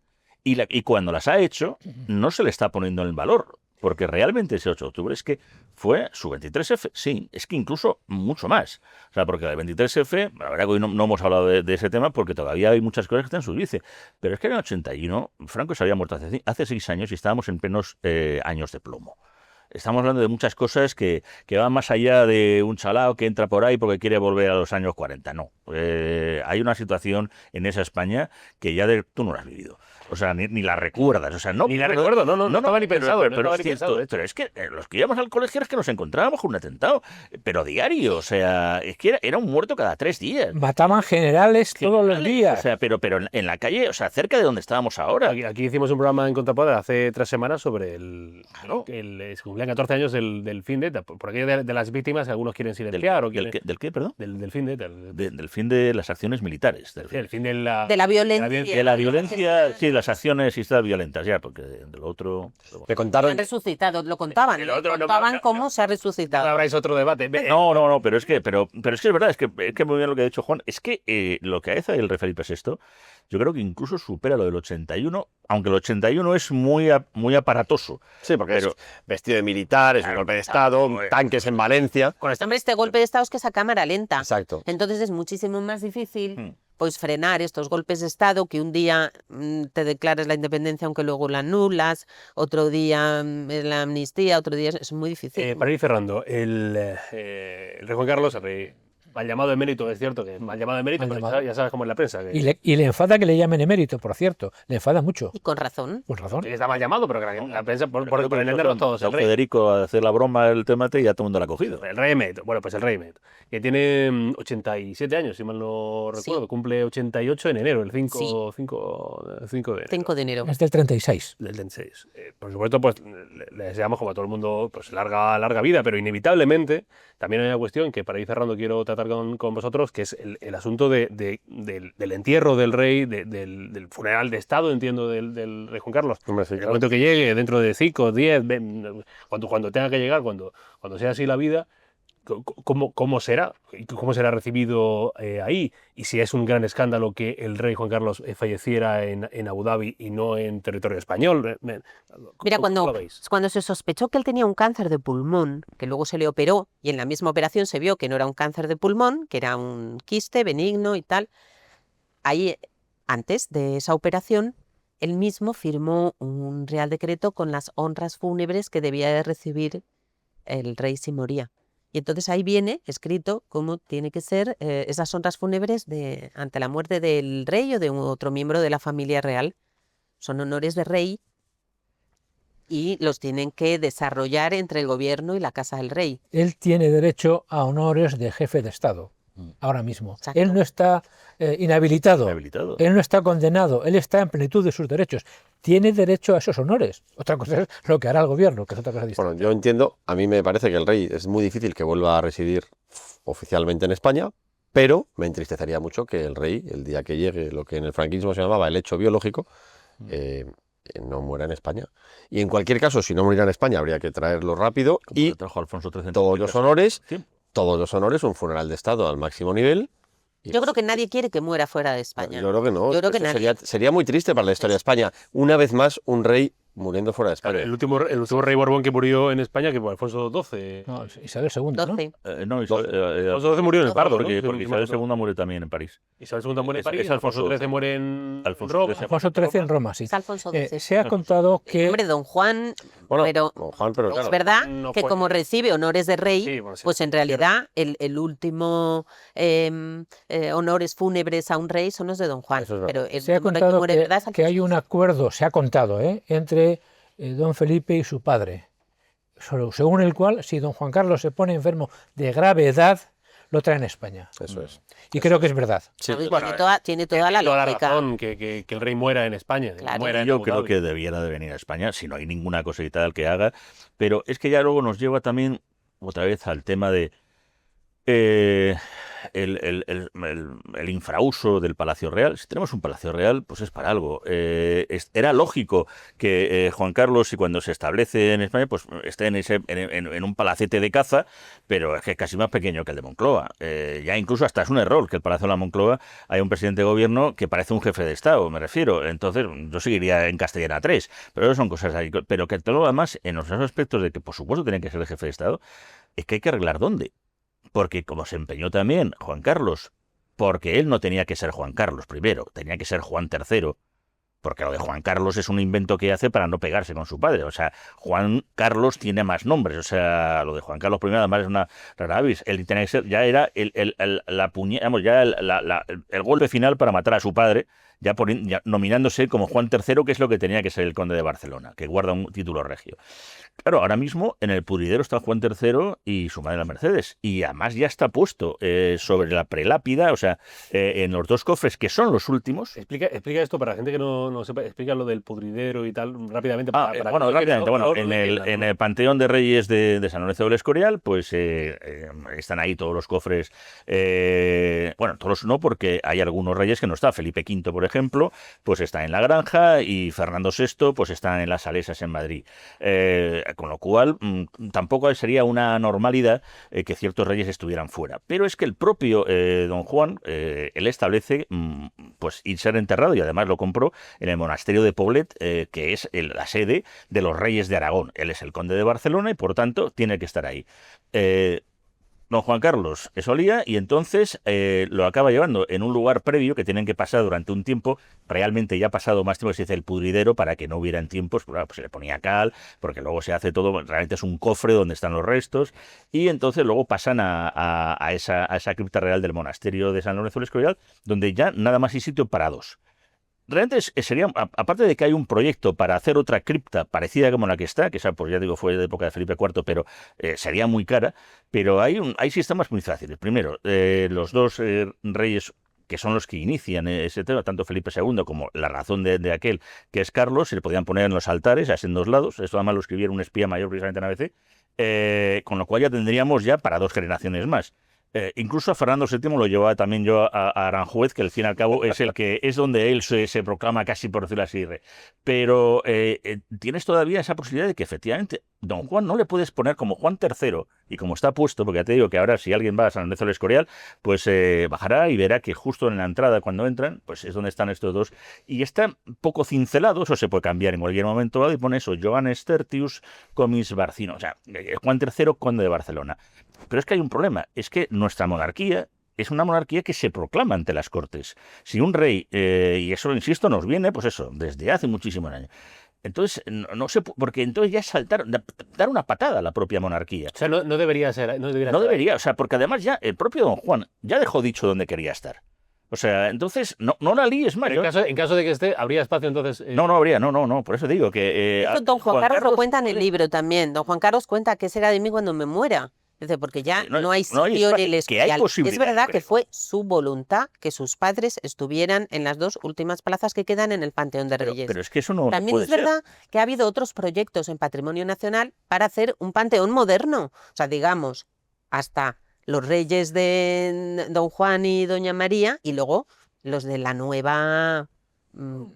y cuando las ha hecho no se le está poniendo en valor. Porque realmente ese 8 de octubre es que fue su 23F, sí, es que incluso mucho más. O sea, porque el 23F, la verdad que hoy no hemos hablado de ese tema porque todavía hay muchas cosas que están en su vice. Pero es que en el 81, Franco se había muerto hace 6 años y estábamos en plenos años de plomo. Estamos hablando de muchas cosas que van más allá de un chalao que entra por ahí porque quiere volver a los años 40. No. Hay una situación en esa España que ya tú no la has vivido. O sea, ni la recuerdas. O sea, no, Ni la recuerdo, no estaba ni pensado. Pero, no pero estaba es ni cierto, pensado, de hecho. pero es que los que íbamos al colegio es que nos encontrábamos con un atentado, pero diario. O sea, es que era un muerto cada 3 días. Mataban generales todos los días. O sea, pero en la calle, o sea, cerca de donde estábamos ahora. Aquí hicimos un programa en Contrapoder hace 3 semanas sobre se cumplían 14 años del fin de ETA, por aquello de las víctimas que algunos quieren silenciar. ¿Del qué, perdón? Del fin de ETA. Del fin de las acciones militares. El fin de la violencia. De la violencia, sí, las acciones y estas violentas, ya, porque de lo otro... Me Han contaron, resucitado, lo contaban. El otro no- contaban no- cómo se ha No resucitado. habráis otro debate. No, pero es que es verdad, es que muy bien lo que ha dicho Juan, es que lo que hace el rey Felipe VI, yo creo que incluso supera lo del 81, aunque el 81 es muy aparatoso. sí, porque Pero- es vestido de militar, es un golpe de Estado, tanques en Valencia. Hombre, este golpe de Estado es que es a cámara lenta. Exacto. Entonces es muchísimo más difícil pues frenar estos golpes de Estado, que un día te declares la independencia aunque luego la anulas, otro día la amnistía, otro día es muy difícil. Para ir cerrando, el rey Juan Carlos, el rey mal llamado emérito, es cierto que es mal llamado emérito, Mal pero llamado. ya sabes cómo es la prensa. Que Y le enfada que le llamen emérito, por cierto. Le enfada mucho. Y con razón. Por razón. está mal llamado, pero que la prensa, por entenderlo todos, el rey. Federico a hacer la broma del tomate y ya todo el mundo la ha cogido. El rey emérito, bueno, pues el rey emérito, que tiene 87 años, si mal no recuerdo, cumple 88 en enero, el 5 Sí. de enero. 5 de enero. Es del 36. Del 26. Por supuesto, pues le deseamos, como a todo el mundo, pues larga vida, pero inevitablemente también hay una cuestión que para ir cerrando quiero tratar con vosotros, que es el asunto del entierro del rey, del funeral de Estado, entiendo, del rey Juan Carlos. Hombre, sí, En el claro. momento que llegue, dentro de 5, 10, cuando tenga que llegar, cuando sea así la vida, ¿cómo será? ¿Cómo será recibido ahí? Y si es un gran escándalo que el rey Juan Carlos falleciera en Abu Dhabi y no en territorio español. Mira, ¿Cómo lo veis? cuando se sospechó que él tenía un cáncer de pulmón, que luego se le operó, y en la misma operación se vio que no era un cáncer de pulmón, que era un quiste benigno y tal, ahí, antes de esa operación, él mismo firmó un real decreto con las honras fúnebres que debía de recibir el rey si moría. Y entonces ahí viene escrito cómo tiene que ser esas honras fúnebres ante la muerte del rey o de otro miembro de la familia real. Son honores de rey y los tienen que desarrollar entre el gobierno y la casa del rey. Él tiene derecho a honores de jefe de Estado, ahora mismo. Exacto. Él no está inhabilitado, Inhabilitado. él no está condenado, él está en plenitud de sus derechos. Tiene derecho a esos honores. Otra cosa es lo que hará el gobierno, que es otra cosa distinta. Bueno, yo entiendo, a mí me parece que el rey es muy difícil que vuelva a residir oficialmente en España, pero me entristecería mucho que el rey, el día que llegue lo que en el franquismo se llamaba el hecho biológico, no muera en España. Y en cualquier caso, si no muriera en España, habría que traerlo rápido Como y se trajo Alfonso XIII en todos los casa. honores, Sí. un funeral de Estado al máximo nivel. Y Yo creo que nadie quiere que muera fuera de España. Yo creo que no. Yo creo que Eso nadie. sería muy triste para la historia de España. Una vez más, un rey muriendo fuera de España. El último rey Borbón que murió en España, que fue Alfonso XII. No, Isabel II, ¿no? 12. No, Alfonso XII murió en el Pardo, ¿no? porque Sí, Isabel sí, II muere también en París. Isabel II muere en Es- París, es Alfonso Alfonso XIII muere en Alfonso Roma. XIII. Alfonso XIII en Roma, sí. Es Alfonso XII. Se ha contado que... Hombre, don Juan, Bueno, pero don Juan, pero claro. es verdad no que fue- como recibe honores de rey, Sí, bueno, sí. pues en realidad el último honores fúnebres a un rey son los de don Juan. Eso es verdad. Pero el Se ha último rey que contado muere de verdad es que hay Alfonso un acuerdo, se ha contado, entre don Felipe y su padre, según el cual, si don Juan Carlos se pone enfermo de gravedad, lo traen a España. Eso es. Y creo que es verdad. Sí. XII. Bueno, Tiene toda la Toda la lógica. razón que el rey muera en España. Claro. Muera en Yo Abu creo Dhabi. que debiera de venir a España, si no hay ninguna cosita tal que haga, pero es que ya luego nos lleva también otra vez al tema de el infrauso del Palacio Real. Si tenemos un Palacio Real, pues es para algo. Era lógico que Juan Carlos, y cuando se establece en España, pues esté en un palacete de caza, pero es que es casi más pequeño que el de Moncloa. Ya incluso hasta es un error que el Palacio de la Moncloa haya un presidente de gobierno que parece un jefe de Estado, me refiero. Entonces, yo seguiría en Castellana 3, pero eso son cosas ahí. Pero que todo lo demás, en los aspectos de que, por supuesto, tiene que ser el jefe de Estado, es que hay que arreglar dónde. Porque como se empeñó también Juan Carlos, porque él no tenía que ser Juan Carlos primero, tenía que ser Juan III, porque lo de Juan Carlos es un invento que hace para no pegarse con su padre. O sea, Juan Carlos tiene más nombres. O sea, lo de Juan Carlos I además es una rara avis. Él tenía que ser, ya era el golpe final para matar a su padre, ya nominándose como Juan III, que es lo que tenía que ser el conde de Barcelona, que guarda un título regio. Claro, ahora mismo en el pudridero está Juan III y su madre la Mercedes. Y además ya está puesto sobre la prelápida, o sea, en los dos cofres, que son los últimos. Explica esto para la gente que no sepa, explica lo del pudridero y tal rápidamente. Bueno, rápidamente. Bueno, en el Panteón de Reyes de San Lorenzo del Escorial, pues están ahí todos los cofres. Bueno, todos no, porque hay algunos reyes que no está. Felipe V, por ejemplo, pues está en la Granja, y Fernando VI, pues está en las Salesas en Madrid. Con lo cual, tampoco sería una normalidad que ciertos reyes estuvieran fuera. Pero es que el propio don Juan, él establece pues ir ser enterrado, y además lo compró en el monasterio de Poblet, que es la sede de los reyes de Aragón. Él es el conde de Barcelona y, por tanto, tiene que estar ahí. Don Juan Carlos eso olía, y entonces lo acaba llevando en un lugar previo que tienen que pasar durante un tiempo. Realmente ya ha pasado más tiempo, se dice el pudridero, para que no hubieran tiempos, pues se le ponía cal, porque luego se hace todo, realmente es un cofre donde están los restos, y entonces luego pasan a esa cripta real del monasterio de San Lorenzo del Escorial, donde ya nada más hay sitio para dos. Realmente sería, aparte de que hay un proyecto para hacer otra cripta parecida como la que está, que esa, pues ya digo, fue de época de Felipe IV, pero sería muy cara, pero hay sistemas muy fáciles. Primero, los dos reyes que son los que inician ese tema, tanto Felipe II como la razón de aquel, que es Carlos, se le podían poner en los altares, así en dos lados. Esto además lo escribiera un espía mayor precisamente en ABC, con lo cual ya tendríamos ya para dos generaciones más. Incluso a Fernando VII lo llevaba también yo a Aranjuez, que al fin y al cabo es el que es donde él se proclama casi, por decirlo así, rey. Pero tienes todavía esa posibilidad de que efectivamente don Juan no le puedes poner como Juan III, y como está puesto, porque ya te digo que ahora si alguien va a San Lorenzo del Escorial, pues bajará y verá que justo en la entrada, cuando entran, pues es donde están estos dos, y está poco cincelado. Eso se puede cambiar en cualquier momento dado, y pone eso, Johannes Tertius Comis Barcino, o sea, Juan III, conde de Barcelona. Pero es que hay un problema, es que nuestra monarquía es una monarquía que se proclama ante las Cortes. Si un rey, y eso, insisto, nos viene, pues eso, desde hace muchísimos años, Entonces, no se porque entonces ya es dar una patada a la propia monarquía. O sea, no debería ser. No debería No estar ahí. debería, o sea, porque además ya el propio don Juan ya dejó dicho dónde quería estar. O sea, entonces, no la líes más. Pero en caso de que esté, habría espacio entonces. No habría, no, por eso digo que... Eso don Juan Carlos lo cuenta en el libro también. Don Juan Carlos cuenta qué será de mí cuando me muera. Dice, porque ya no hay sitio en el espacio, que hay escorial. Es posibilidades, verdad que creo. fue su voluntad que sus padres estuvieran en las 2 últimas plazas que quedan en el Panteón de Reyes. Pero es que eso no También puede es verdad que ha habido otros proyectos en Patrimonio Nacional para hacer un panteón moderno. O sea, digamos, hasta los reyes de don Juan y doña María y luego los de la nueva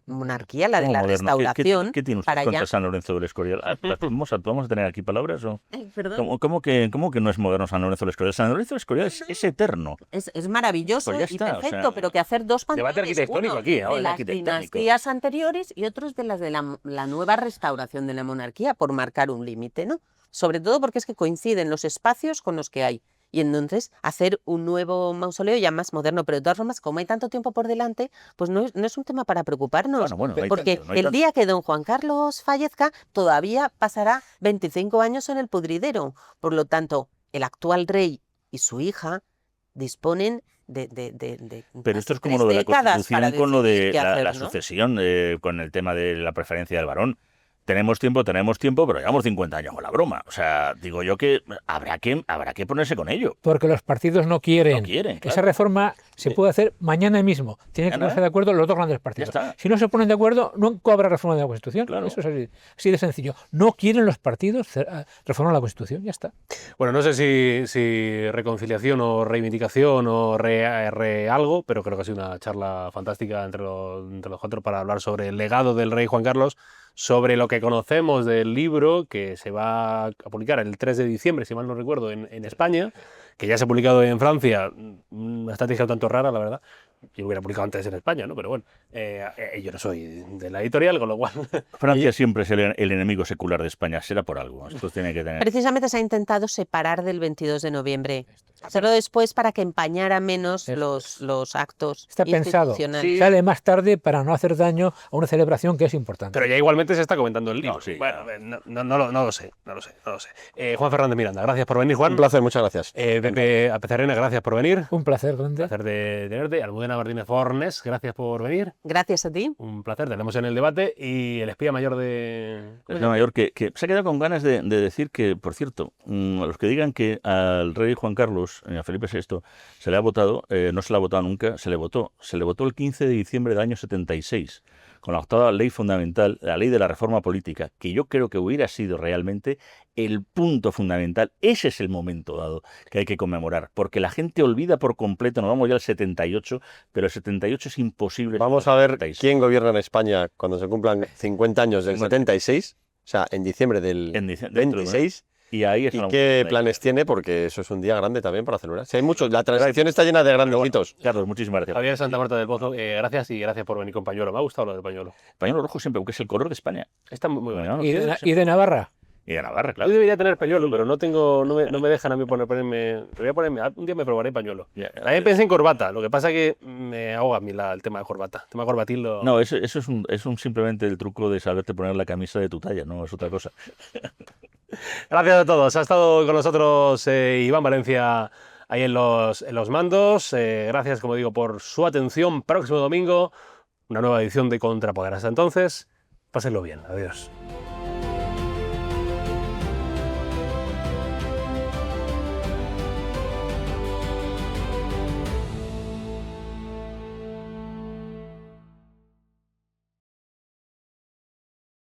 monarquía, la de ser. la ¿Cómo moderno? restauración. ¿Qué tiene usted para contra allá. San Lorenzo del Escorial? ¿Vamos a tener aquí palabras? ¿O? Perdón. ¿Cómo que no es moderno San Lorenzo del Escorial? San Lorenzo del Escorial es eterno. Es maravilloso Pues ya y está, o perfecto, sea, pero que hacer 2 panteones, debate arquitectónico uno aquí, ahora, de las arquitectónico. dinastías anteriores y otros de las de la nueva restauración de la monarquía, por marcar un límite, ¿no? Sobre todo porque es que coinciden los espacios con los que hay. Y entonces hacer un nuevo mausoleo ya más moderno, pero de todas formas, como hay tanto tiempo por delante, pues no es un tema para preocuparnos. Bueno, no hay porque tanto, no hay el tanto. día que don Juan Carlos fallezca, todavía pasará 25 años en el pudridero. Por lo tanto, el actual rey y su hija disponen de Pero esto casi es como 3 lo de la décadas Constitución para con lo de decidir qué la hacer, ¿no? sucesión, con el tema de la preferencia del varón. Tenemos tiempo, pero llevamos 50 años con la broma. O sea, digo yo que habrá que ponerse con ello. Porque los partidos no quieren. No quieren, Esa claro. reforma se puede hacer mañana mismo. Tienen que Mañana. ponerse de acuerdo los dos grandes partidos. Ya está. Si no se ponen de acuerdo, no habrá reforma de la Constitución. Claro. Eso es así de sencillo. No quieren los partidos reformar la Constitución. Ya está. Bueno, no sé si reconciliación o reivindicación o algo, pero creo que ha sido una charla fantástica entre los cuatro para hablar sobre el legado del rey Juan Carlos, sobre lo que conocemos del libro que se va a publicar el 3 de diciembre, si mal no recuerdo, en España, que ya se ha publicado en Francia, una estrategia un tanto rara, la verdad. Yo lo hubiera publicado antes en España, ¿no? Pero bueno, yo no soy de la editorial, con lo cual... Francia siempre es el enemigo secular de España, será por algo. Esto tiene que tener... Precisamente se ha intentado separar del 22 de noviembre. Hacerlo después para que empañara menos los actos Está pensado. institucionales. Sale más tarde para no hacer daño a una celebración que es importante. Pero ya igualmente se está comentando el libro. No, sí, bueno, no lo sé. Juan Fernández Miranda, gracias por venir, Juan. Un placer, muchas gracias. Pepe Apezarena, gracias por venir. Un placer, grande. Un placer de tenerte. Almudena Martínez Fornes, gracias por venir. Gracias a ti. Un placer, tenemos en el debate. Y el espía mayor de... Es la mayor que se ha quedado con ganas de decir que, por cierto, a los que digan que al rey Juan Carlos, a Felipe VI, se le ha votado, no se le ha votado nunca, se le votó el 15 de diciembre del año 76, con la 8ª ley fundamental, la ley de la reforma política, que yo creo que hubiera sido realmente el punto fundamental. Ese es el momento dado que hay que conmemorar, porque la gente olvida por completo, nos vamos ya al 78, pero el 78 es imposible. Vamos a ver 76. quién gobierna en España cuando se cumplan 50 años del 76, o sea, en diciembre del Dentro de un año. 26. Y ahí es ¿Y una- qué planes tiene? Porque eso es un día grande también para celebrar. Si hay muchos, la transición está llena de grandes hitos. Carlos, muchísimas gracias. Javier Santa Marta del Pozo, gracias y gracias por venir con pañuelo. Me ha gustado lo del pañuelo. Pañuelo rojo siempre, porque es el color de España. Está muy bueno. ¿Y de Navarra? Y de Navarra, Yo claro. debería tener pañuelo, pero no me dejan a mí ponerme. Voy a ponerme. Un día me probaré pañuelo. También pensé en corbata. Lo que pasa es que me ahoga a mí el tema de corbata. El tema de corbatín lo. No, eso es simplemente el truco de saberte poner la camisa de tu talla, no es otra cosa. Gracias a todos. Ha estado con nosotros Iván Valencia ahí en los mandos. Gracias, como digo, por su atención. Próximo domingo, una nueva edición de Contrapoder. Hasta entonces, pásenlo bien. Adiós.